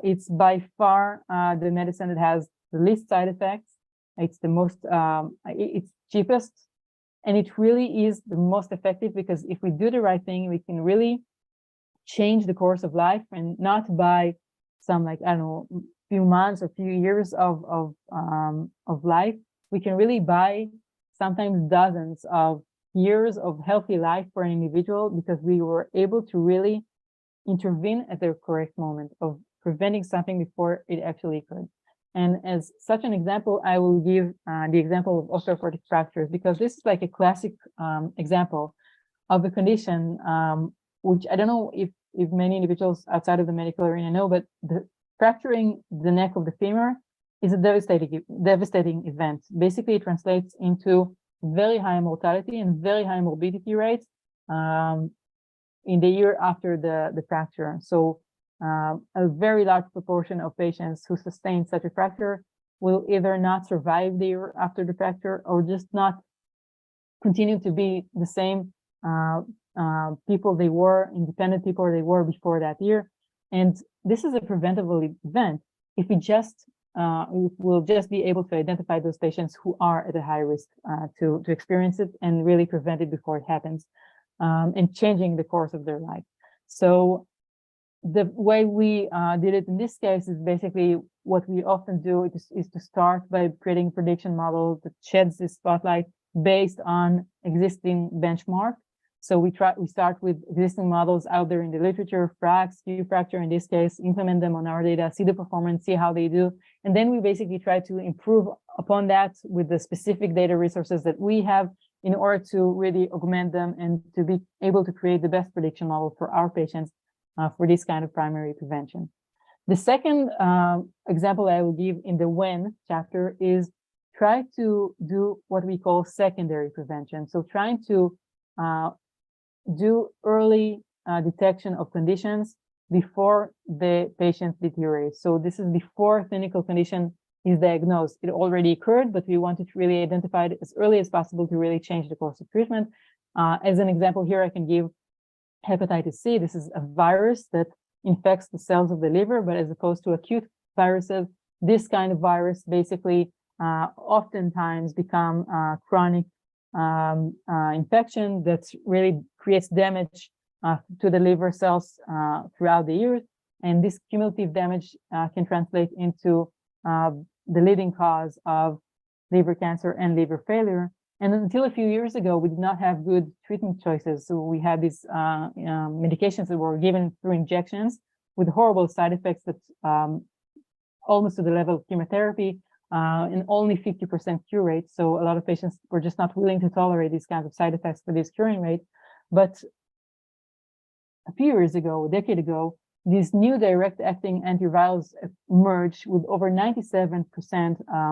It's by far the medicine that has the least side effects. It's the most, it's cheapest, and it really is the most effective, because if we do the right thing, we can really change the course of life, and not by some, like, I don't know, few months or few years of life. We can really buy sometimes dozens of years of healthy life for an individual, because we were able to really intervene at the correct moment of preventing something before it actually occurred. And as such an example, I will give the example of osteoporotic fractures, because this is like a classic example of a condition which I don't know if many individuals outside of the medical arena know, but fracturing the neck of the femur is a devastating event. Basically, it translates into very high mortality and very high morbidity rates in the year after the fracture. So a very large proportion of patients who sustain such a fracture will either not survive the year after the fracture, or just not continue to be the same people they were, independent people they were before that year. And this is a preventable event if we will just be able to identify those patients who are at a high risk to experience it, and really prevent it before it happens, and changing the course of their life. So the way we did it in this case is basically what we often do is to start by creating a prediction model that sheds this spotlight based on existing benchmark. So we start with existing models out there in the literature, FRAX, Q-fracture in this case, implement them on our data, see the performance, see how they do. And then we basically try to improve upon that with the specific data resources that we have, in order to really augment them and to be able to create the best prediction model for our patients for this kind of primary prevention. The second example I will give in the when chapter is try to do what we call secondary prevention. So trying to do early detection of conditions before the patient deteriorates. So this is before clinical condition is diagnosed. It already occurred, but we wanted to really identify it as early as possible to really change the course of treatment. As an example here, I can give hepatitis C. This is a virus that infects the cells of the liver, but as opposed to acute viruses, this kind of virus basically oftentimes become chronic infection that really creates damage to the liver cells throughout the years. And this cumulative damage can translate into the leading cause of liver cancer and liver failure. And until a few years ago, we did not have good treatment choices. So we had these medications that were given through injections with horrible side effects that almost to the level of chemotherapy, and only 50% cure rate. So a lot of patients were just not willing to tolerate these kinds of side effects for this curing rate. But a few years ago, a decade ago, these new direct-acting antivirals emerged with over 97%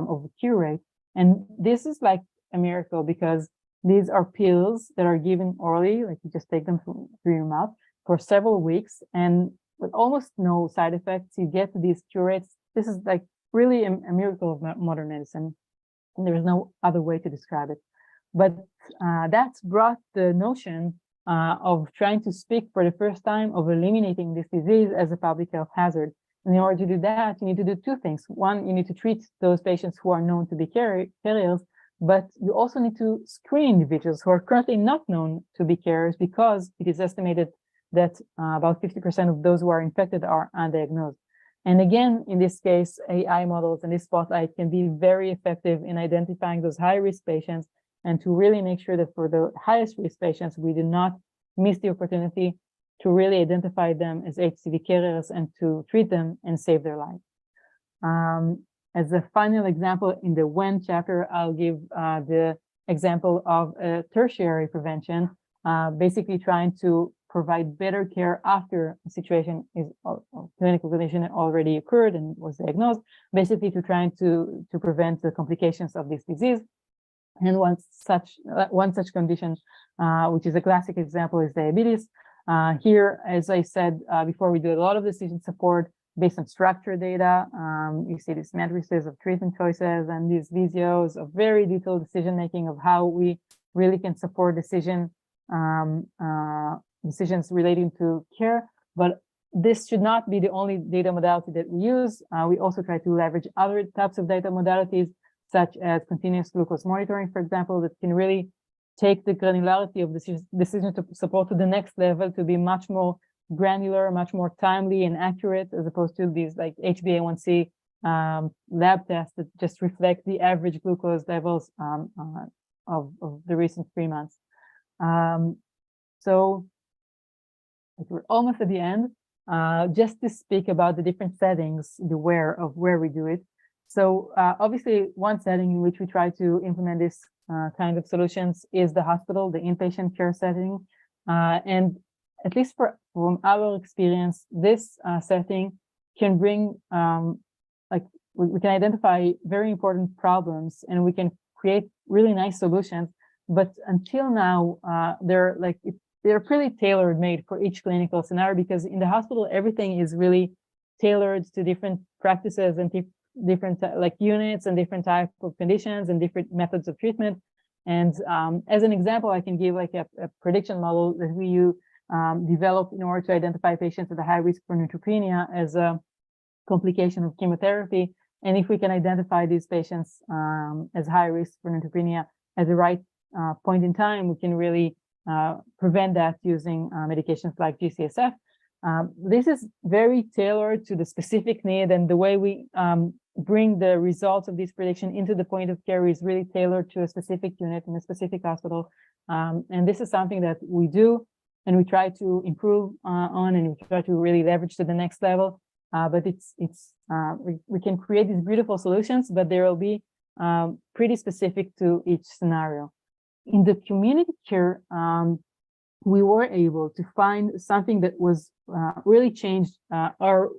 of the cure rate. And this is like a miracle, because these are pills that are given orally, like you just take them through your mouth for several weeks, and with almost no side effects, you get these cure rates. This is like really a miracle of modern medicine, and there is no other way to describe it. But that's brought the notion of trying to speak for the first time of eliminating this disease as a public health hazard. And in order to do that, you need to do two things. One, you need to treat those patients who are known to be carriers, but you also need to screen individuals who are currently not known to be carriers, because it is estimated that about 50% of those who are infected are undiagnosed. And again, in this case, AI models and this spotlight can be very effective in identifying those high-risk patients, and to really make sure that for the highest risk patients, we do not miss the opportunity to really identify them as HCV carriers and to treat them and save their life. As a final example in the when chapter, I'll give the example of tertiary prevention, basically trying to provide better care after a situation is clinical condition already occurred and was diagnosed, basically to trying to prevent the complications of this disease. And one such condition, which is a classic example, is diabetes. Here, as I said before, we do a lot of decision support, based on structured data. You see these matrices of treatment choices and these videos of very detailed decision-making of how we really can support decisions relating to care. But this should not be the only data modality that we use. We also try to leverage other types of data modalities, such as continuous glucose monitoring, for example, that can really take the granularity of decision support to the next level to be much more granular, much more timely and accurate, as opposed to these like HbA1c lab tests that just reflect the average glucose levels of the recent 3 months. So we're almost at the end. Just to speak about the different settings, the where we do it. So obviously, one setting in which we try to implement this kind of solutions is the hospital, the inpatient care setting. And at least from our experience, this setting can bring, we can identify very important problems and we can create really nice solutions. But until now, they're pretty tailor made for each clinical scenario, because in the hospital, everything is really tailored to different practices and different units and different types of conditions and different methods of treatment. And as an example, I can give like a prediction model that we developed in order to identify patients with a high risk for neutropenia as a complication of chemotherapy. And if we can identify these patients as high risk for neutropenia at the right point in time, we can really prevent that using medications like GCSF. This is very tailored to the specific need, and the way we bring the results of this prediction into the point of care is really tailored to a specific unit in a specific hospital. And this is something that we do and we try to improve on, and we try to really leverage to the next level. But we can create these beautiful solutions, but they will be pretty specific to each scenario. In the community care, we were able to find something that was really changed our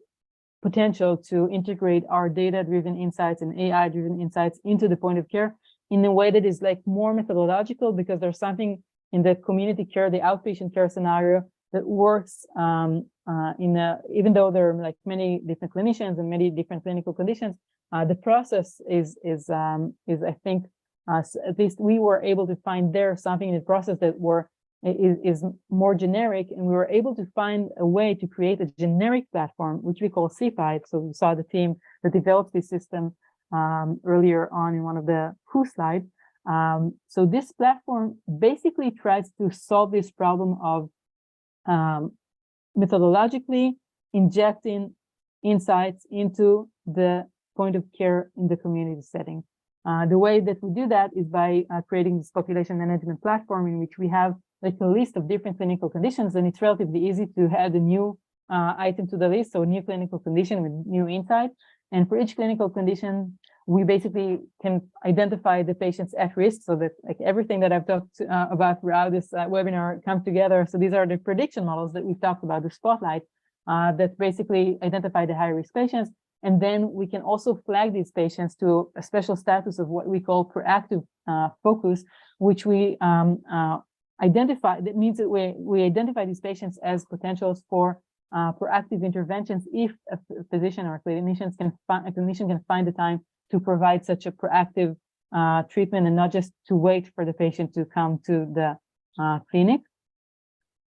potential to integrate our data-driven insights and AI-driven insights into the point of care in a way that is like more methodological, because there's something in the community care, the outpatient care scenario, that works even though there are like many different clinicians and many different clinical conditions, the process is I think, at least we were able to find there something in the process that is more generic, and we were able to find a way to create a generic platform, which we call CPI. So we saw the team that developed this system earlier on in one of the WHO slides. So this platform basically tries to solve this problem of methodologically injecting insights into the point of care in the community setting. The way that we do that is by creating this population management platform, in which we have like a list of different clinical conditions, and it's relatively easy to add a new item to the list, so a new clinical condition with new insight. And for each clinical condition, we basically can identify the patients at risk, so that like everything that I've talked about throughout this webinar comes together. So these are the prediction models that we've talked about, the spotlight, that basically identify the high-risk patients. And then we can also flag these patients to a special status of what we call proactive focus, which we identify. That means that we identify these patients as potentials for proactive interventions if a physician or a clinician can find the time to provide such a proactive treatment, and not just to wait for the patient to come to the clinic.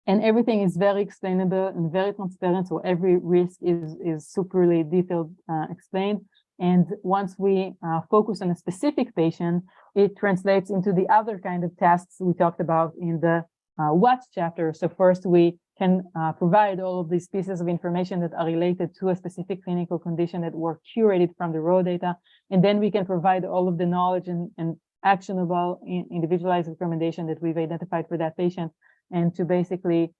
And everything is very explainable and very transparent, so every risk is superly detailed, explained. And once we focus on a specific patient, it translates into the other kind of tasks we talked about in the what chapter. So first, we can provide all of these pieces of information that are related to a specific clinical condition that were curated from the raw data. And then we can provide all of the knowledge and actionable individualized recommendation that we've identified for that patient, and to basically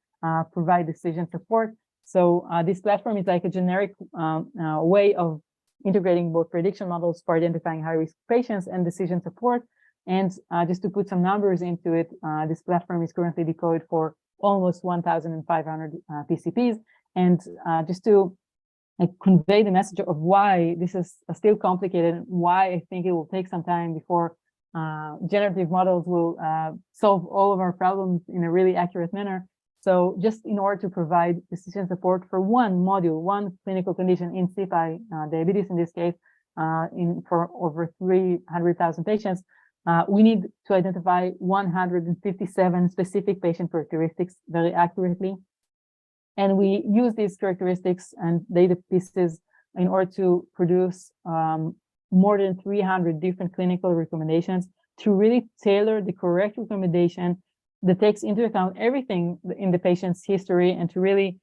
provide decision support. So this platform is like a generic way of integrating both prediction models for identifying high-risk patients and decision support. And just to put some numbers into it, this platform is currently deployed for almost 1,500 PCPs. And just to convey the message of why this is still complicated, why I think it will take some time before generative models will solve all of our problems in a really accurate manner. So just in order to provide decision support for one module, one clinical condition in CPI, diabetes in this case, for over 300,000 patients, we need to identify 157 specific patient characteristics very accurately. And we use these characteristics and data pieces in order to produce more than 300 different clinical recommendations to really tailor the correct recommendation that takes into account everything in the patient's history, and to really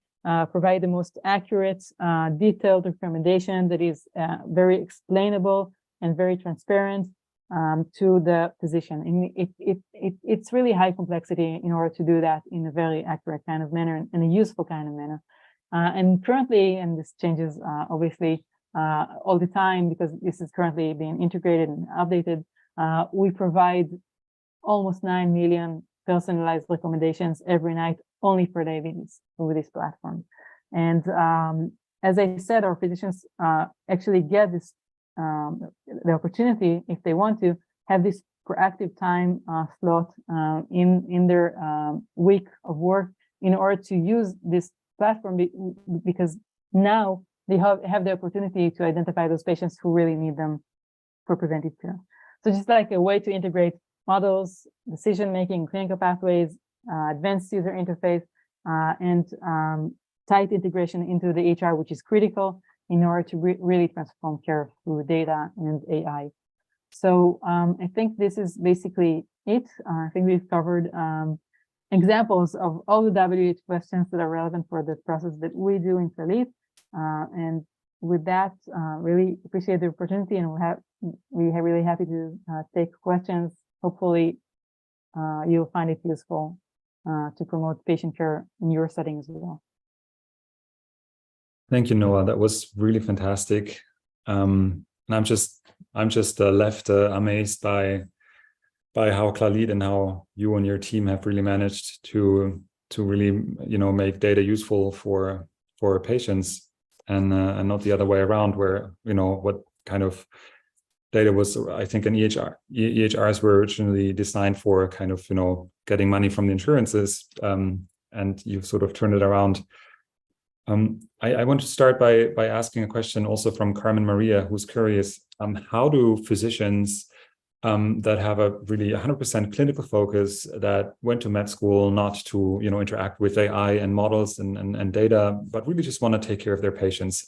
provide the most accurate, detailed recommendation that is very explainable and very transparent to the physician. And it's really high complexity in order to do that in a very accurate kind of manner and a useful kind of manner. And currently, and this changes obviously all the time because this is currently being integrated and updated, we provide almost 9 million personalized recommendations every night only for diabetes through this platform. And as I said, our physicians actually get this the opportunity, if they want to, have this proactive time slot in their week of work in order to use this platform, because now they have the opportunity to identify those patients who really need them for preventive care. So just like a way to integrate models, decision-making, clinical pathways, advanced user interface, and tight integration into the HR, which is critical in order to really transform care through data and AI. So I think this is basically it. I think we've covered examples of all the WHO questions that are relevant for the process that we do in Clalit. And with that, really appreciate the opportunity, and we're really happy to take questions. Hopefully, you'll find it useful to promote patient care in your setting as well. Thank you, Noa. That was really fantastic. And I'm just left amazed by how Clalit and how you and your team have really managed to really make data useful for patients, and not the other way around, where what kind of data was, I think, an EHRs were originally designed for kind of getting money from the insurances, and you've sort of turned it around. I want to start by asking a question also from Carmen Maria, who's curious, how do physicians that have a really 100% clinical focus, that went to med school not to interact with AI and models and data, but really just want to take care of their patients,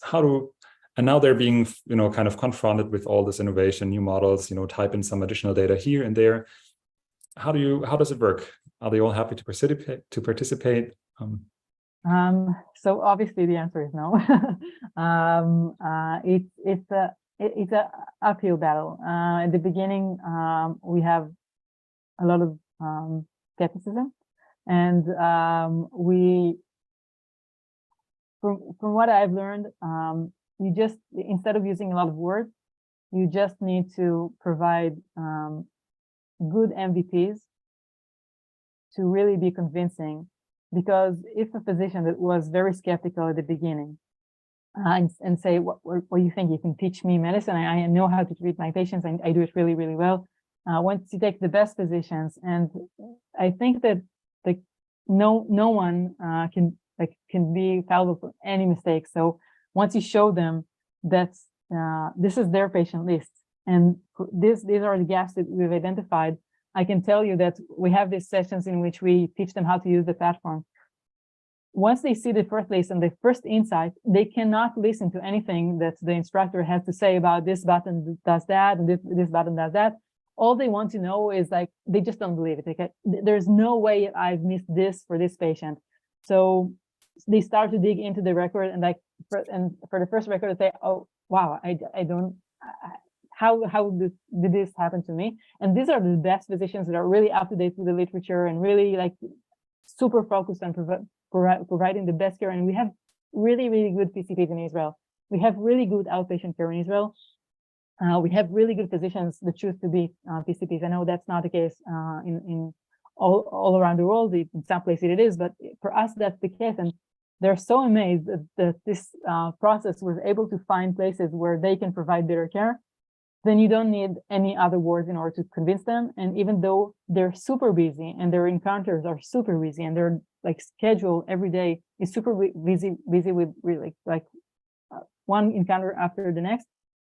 and now they're being kind of confronted with all this innovation, new models, type in some additional data here and there. How does it work? Are they all happy to participate? So obviously the answer is no. It's a uphill battle. At the beginning, we have a lot of skepticism, and from what I've learned, you just, instead of using a lot of words, you just need to provide good MVPs to really be convincing. Because if a physician that was very skeptical at the beginning and say, what do you think? You can teach me medicine. I know how to treat my patients. I do it really, really well. Once you take the best physicians, and I think that no one can be fallible for any mistake. So once you show them that this is their patient list, and these are the gaps that we've identified, I can tell you that we have these sessions in which we teach them how to use the platform. Once they see the first list and the first insight, they cannot listen to anything that the instructor has to say about this button does that and this button does that. All they want to know is they just don't believe it. There's no way I've missed this for this patient. So they start to dig into the record, and for the first record, they say, oh, wow, how did this happen to me? And these are the best physicians that are really up to date with the literature and really super focused on providing the best care. And we have really, really good PCPs in Israel. We have really good outpatient care in Israel. We have really good physicians that choose to be PCPs. I know that's not the case in all around the world. In some places it is, but for us, that's the case. And they're so amazed that this process was able to find places where they can provide better care. Then you don't need any other words in order to convince them. And even though they're super busy and their encounters are super busy and they're schedule every day is super busy with really one encounter after the next,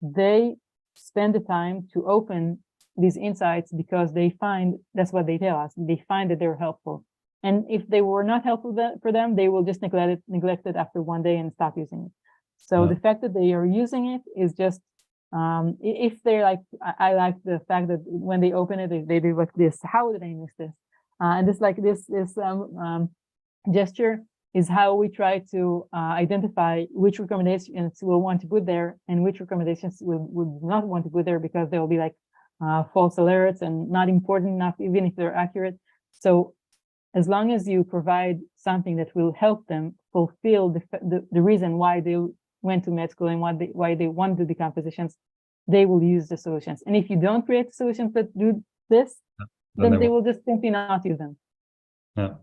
they spend the time to open these insights because they find, that's what they tell us, they find that they're helpful. And if they were not helpful for them, they will just neglect it after one day and stop using it. So the fact that they are using it is just, if they're like, I like the fact that when they open it, they do like this, how did I miss this? And this gesture is how we try to identify which recommendations we'll want to put there and which recommendations we would not want to put there because they'll be like false alerts and not important enough, even if they're accurate. So as long as you provide something that will help them fulfill the reason why they went to med school and why they want to become physicians, they will use the solutions. And if you don't create solutions that do this, then they will just simply not use them. Yeah.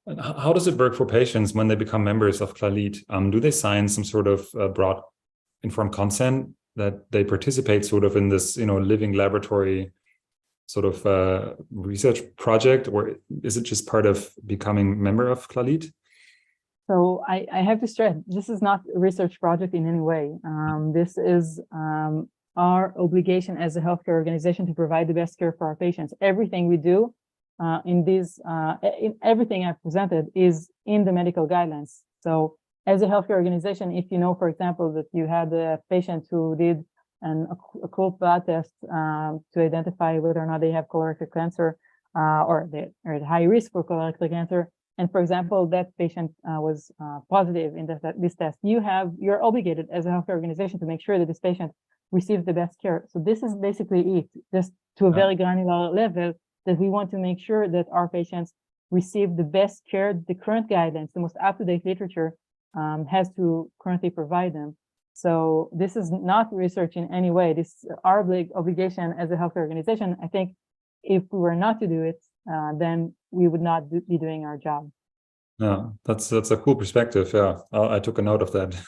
And how does it work for patients when they become members of Clalit? Do they sign some sort of broad informed consent that they participate sort of in this, living laboratory sort of research project, or is it just part of becoming member of Clalit? So I have to stress, this is not a research project in any way. This is our obligation as a healthcare organization to provide the best care for our patients. Everything we do in everything I've presented is in the medical guidelines. So as a healthcare organization, if you know, for example, that you had a patient who did an occult blood test to identify whether or not they have colorectal cancer or they're at high risk for colorectal cancer, and for example, that patient was positive in this test, you're obligated as a healthcare organization to make sure that this patient receives the best care. So this is basically it, just to a very granular level, that we want to make sure that our patients receive the best care the current guidelines, the most up-to-date literature has to currently provide them. So this is not research in any way. This is our obligation as a healthcare organization. I think if we were not to do it, then we would not be doing our job. Yeah, that's a cool perspective. Yeah, I took a note of that.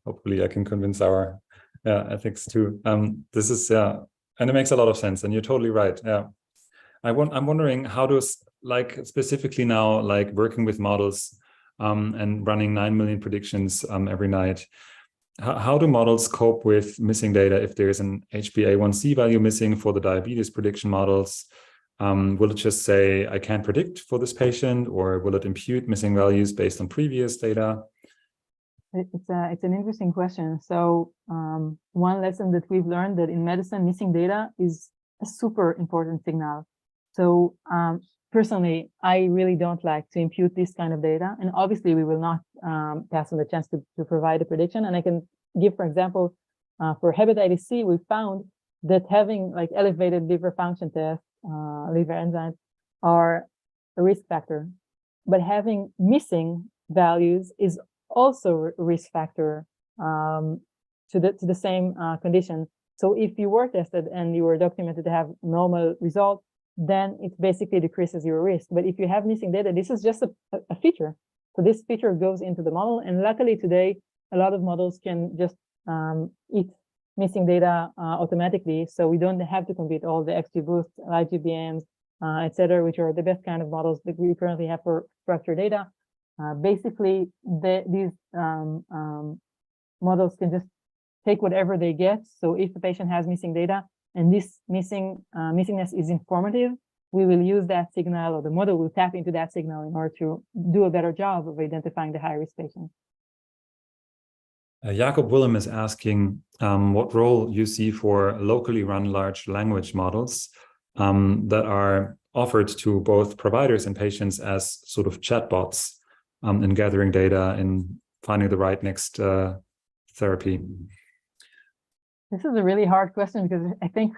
Hopefully I can convince our ethics too. This is, and it makes a lot of sense, and you're totally right. Yeah. I'm wondering, how does, specifically now, working with models and running 9 million predictions every night, how do models cope with missing data if there's an HbA1c value missing for the diabetes prediction models? Will it just say, I can't predict for this patient, or will it impute missing values based on previous data? It's an interesting question. So one lesson that we've learned, that in medicine, missing data is a super important signal. So personally, I really don't like to impute this kind of data. And obviously, we will not pass on the chance to provide a prediction. And I can give, for example, for hepatitis C, we found that having elevated liver function tests, liver enzymes, are a risk factor. But having missing values is also a risk factor to the same condition. So if you were tested and you were documented to have normal results, then it basically decreases your risk. But if you have missing data, this is just a feature. So this feature goes into the model. And luckily today, a lot of models can just eat missing data automatically. So we don't have to compute all the XGBoost, IGBMs, et cetera, which are the best kind of models that we currently have for structured data. Basically, these models can just take whatever they get. So if the patient has missing data, and this missingness is informative, we will use that signal, or the model will tap into that signal in order to do a better job of identifying the high-risk patients. Jacob Willem is asking what role you see for locally run large language models that are offered to both providers and patients as sort of chatbots in gathering data and finding the right next therapy. This is a really hard question, because I think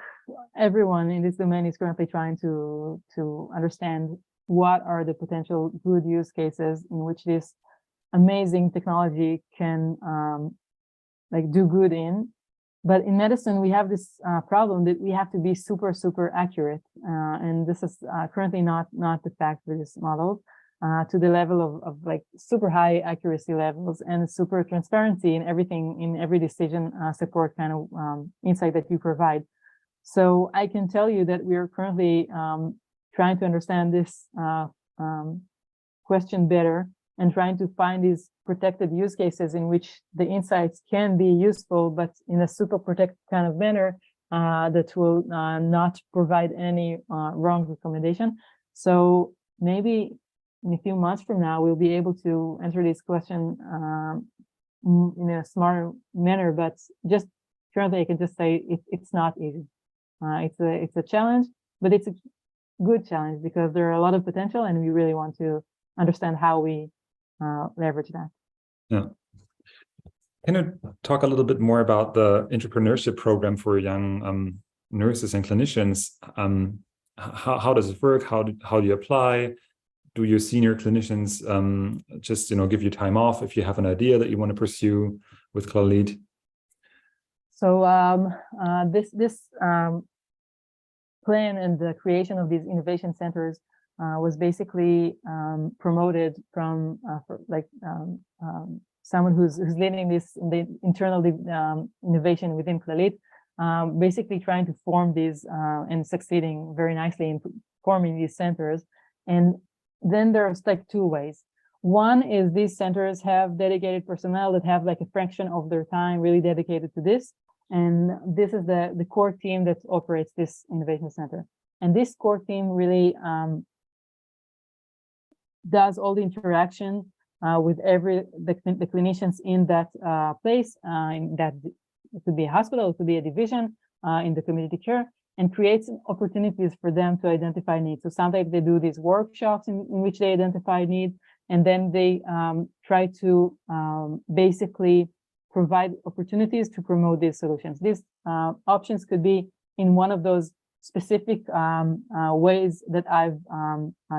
everyone in this domain is currently trying to understand what are the potential good use cases in which this amazing technology can do good in. But in medicine, we have this problem that we have to be super, super accurate. And this is currently not the fact with this model, to the level of super high accuracy levels and super transparency in everything, in every decision support kind of insight that you provide. So I can tell you that we are currently trying to understand this question better and trying to find these protected use cases in which the insights can be useful, but in a super protected kind of manner that will not provide any wrong recommendation. So maybe in a few months from now, we'll be able to answer this question in a smarter manner, but just currently I can just say it's not easy. It's a challenge, but it's a good challenge because there are a lot of potential and we really want to understand how we leverage that. Yeah. Can you talk a little bit more about the entrepreneurship program for young nurses and clinicians? How does it work? How do you apply? Do your senior clinicians just give you time off if you have an idea that you want to pursue with Clalit? So this plan and the creation of these innovation centers was basically promoted from someone who's leading this the internal innovation within Clalit, basically trying to form these and succeeding very nicely in forming these centers. And then there's like two ways. One is these centers have dedicated personnel that have like a fraction of their time really dedicated to this. And this is the core team that operates this innovation center. And this core team really does all the interaction with the clinicians in that place, in that it could be a hospital, it could be a division in the community care, and creates opportunities for them to identify needs. So sometimes they do these workshops in which they identify needs, and then they try to basically provide opportunities to promote these solutions. These options could be in one of those specific ways that I've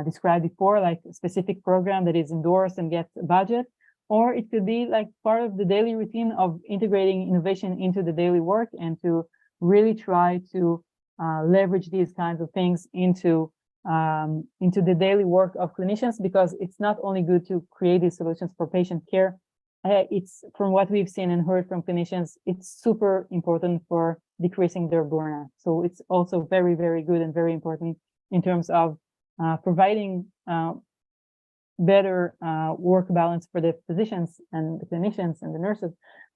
described before, like a specific program that is endorsed and gets a budget, or it could be like part of the daily routine of integrating innovation into the daily work and to really try to leverage these kinds of things into the daily work of clinicians, because it's not only good to create these solutions for patient care. It's from what we've seen and heard from clinicians, it's super important for decreasing their burnout. So it's also very, very good and very important in terms of providing better work balance for the physicians and the clinicians and the nurses,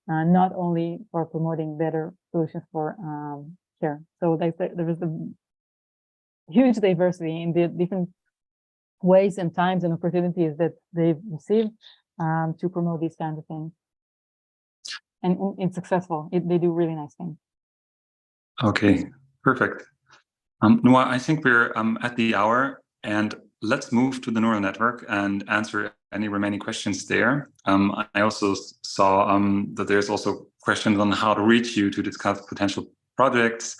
not only for promoting better solutions for care. So there is a huge diversity in the different ways and times and opportunities that they've received to promote these kinds of things. And it's successful. They do really nice things. Okay, perfect. Noa, I think we're at the hour, and let's move to the neural network and answer any remaining questions there. I also saw that there's also questions on how to reach you to discuss potential projects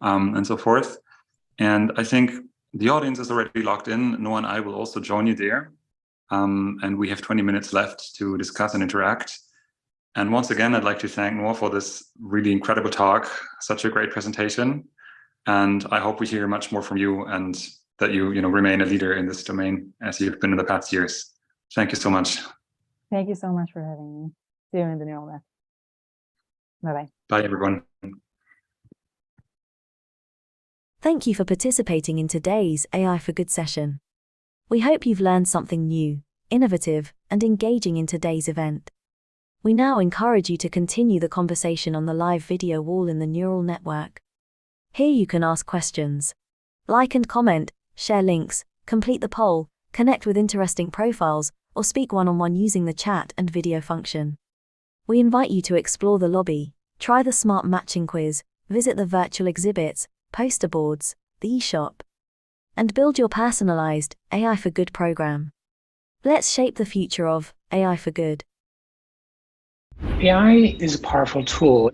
and so forth. And I think the audience is already logged in. Noa and I will also join you there. And we have 20 minutes left to discuss and interact. And once again, I'd like to thank Noa for this really incredible talk, such a great presentation. And I hope we hear much more from you and that you remain a leader in this domain as you've been in the past years. Thank you so much. Thank you so much for having me. See you in the neural net. Bye-bye. Bye, everyone. Thank you for participating in today's AI for Good session. We hope you've learned something new, innovative, and engaging in today's event. We now encourage you to continue the conversation on the live video wall in the neural network. Here you can ask questions, like and comment, share links, complete the poll, connect with interesting profiles, or speak one-on-one using the chat and video function. We invite you to explore the lobby, try the smart matching quiz, visit the virtual exhibits, poster boards, the eShop, and build your personalized AI for Good program. Let's shape the future of AI for Good. AI is a powerful tool.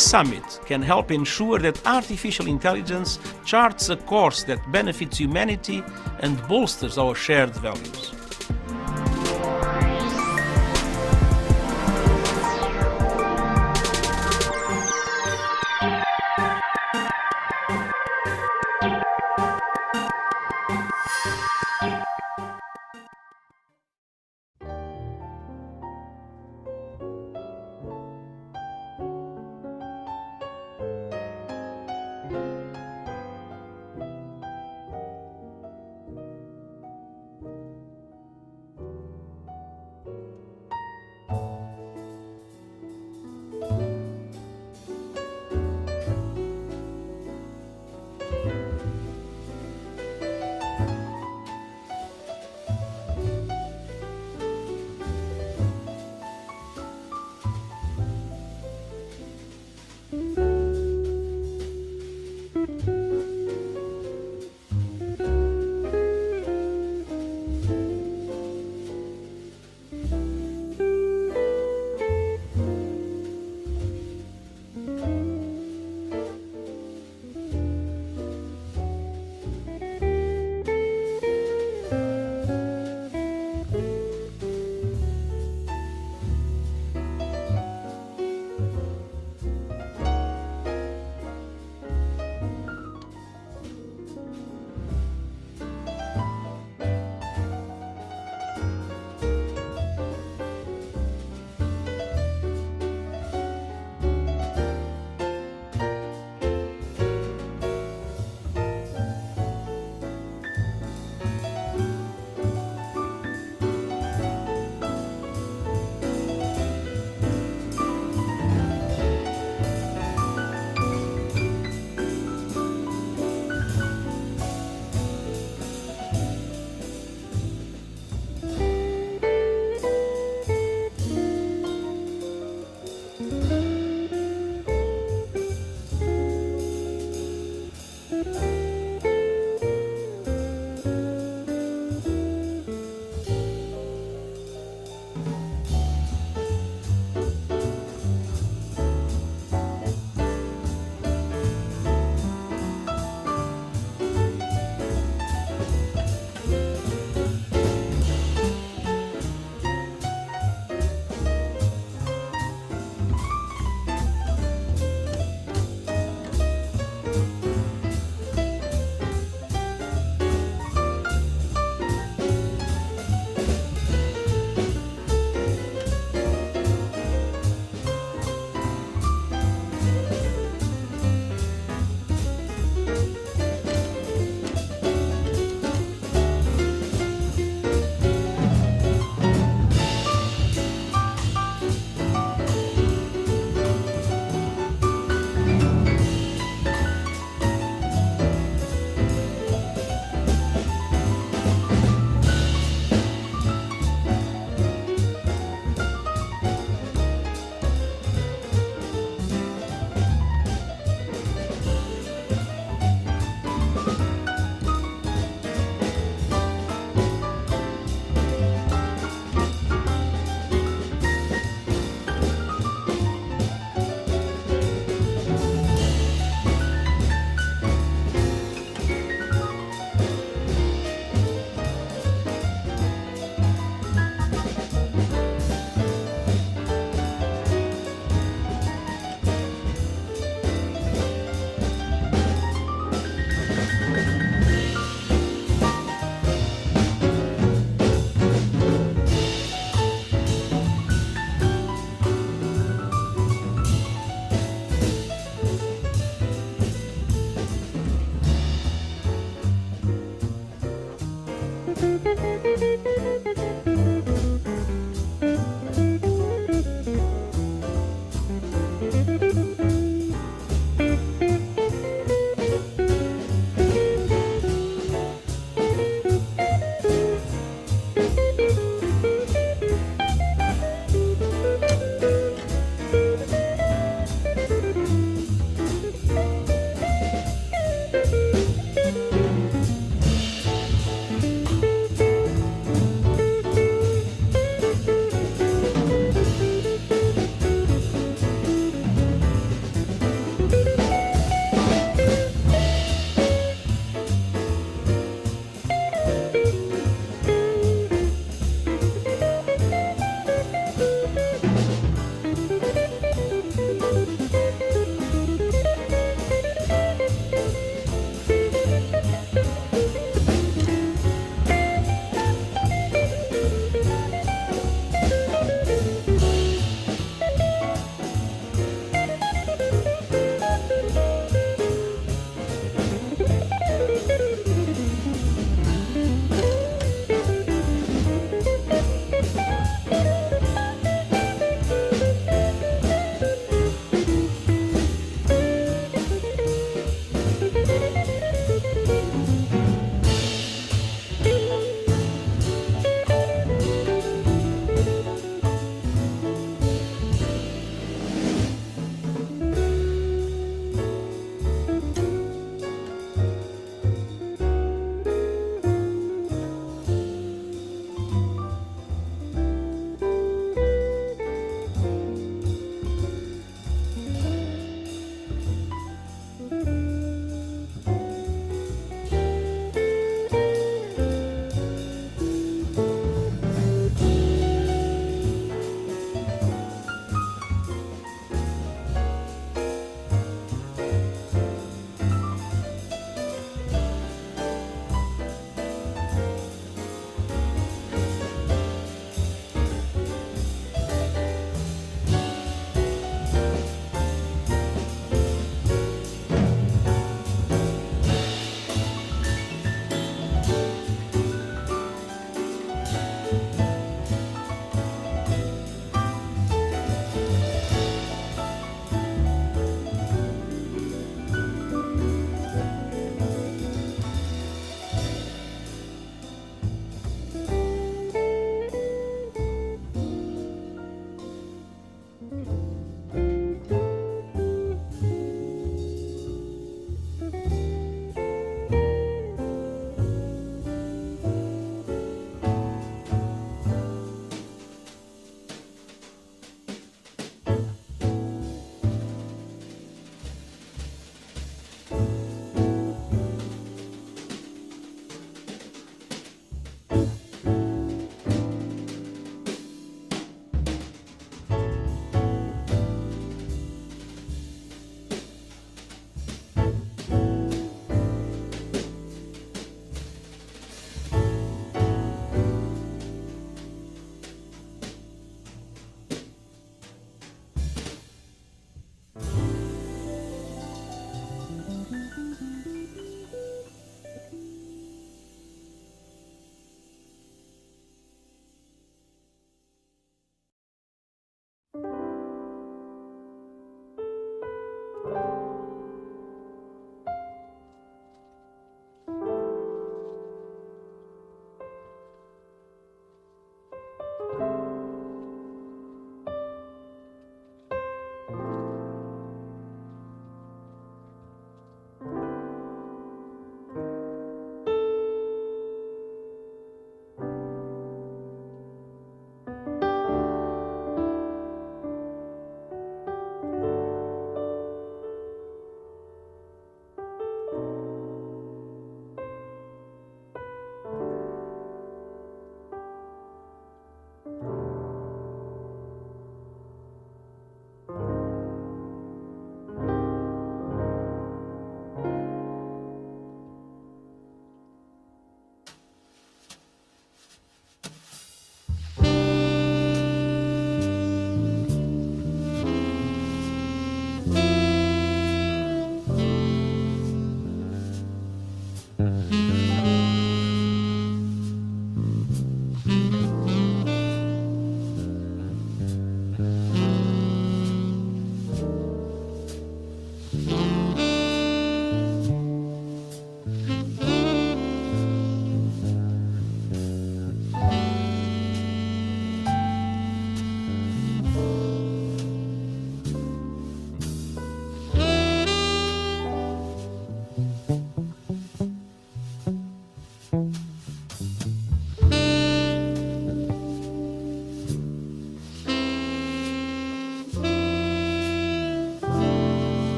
This summit can help ensure that artificial intelligence charts a course that benefits humanity and bolsters our shared values.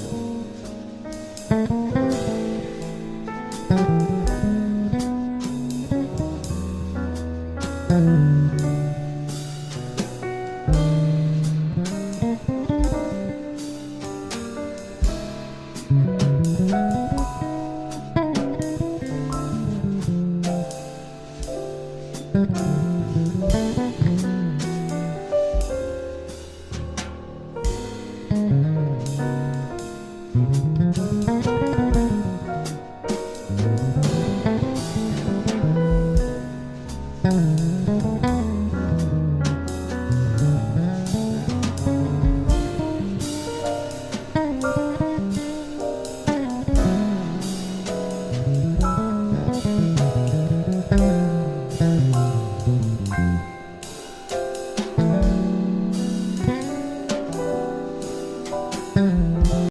you.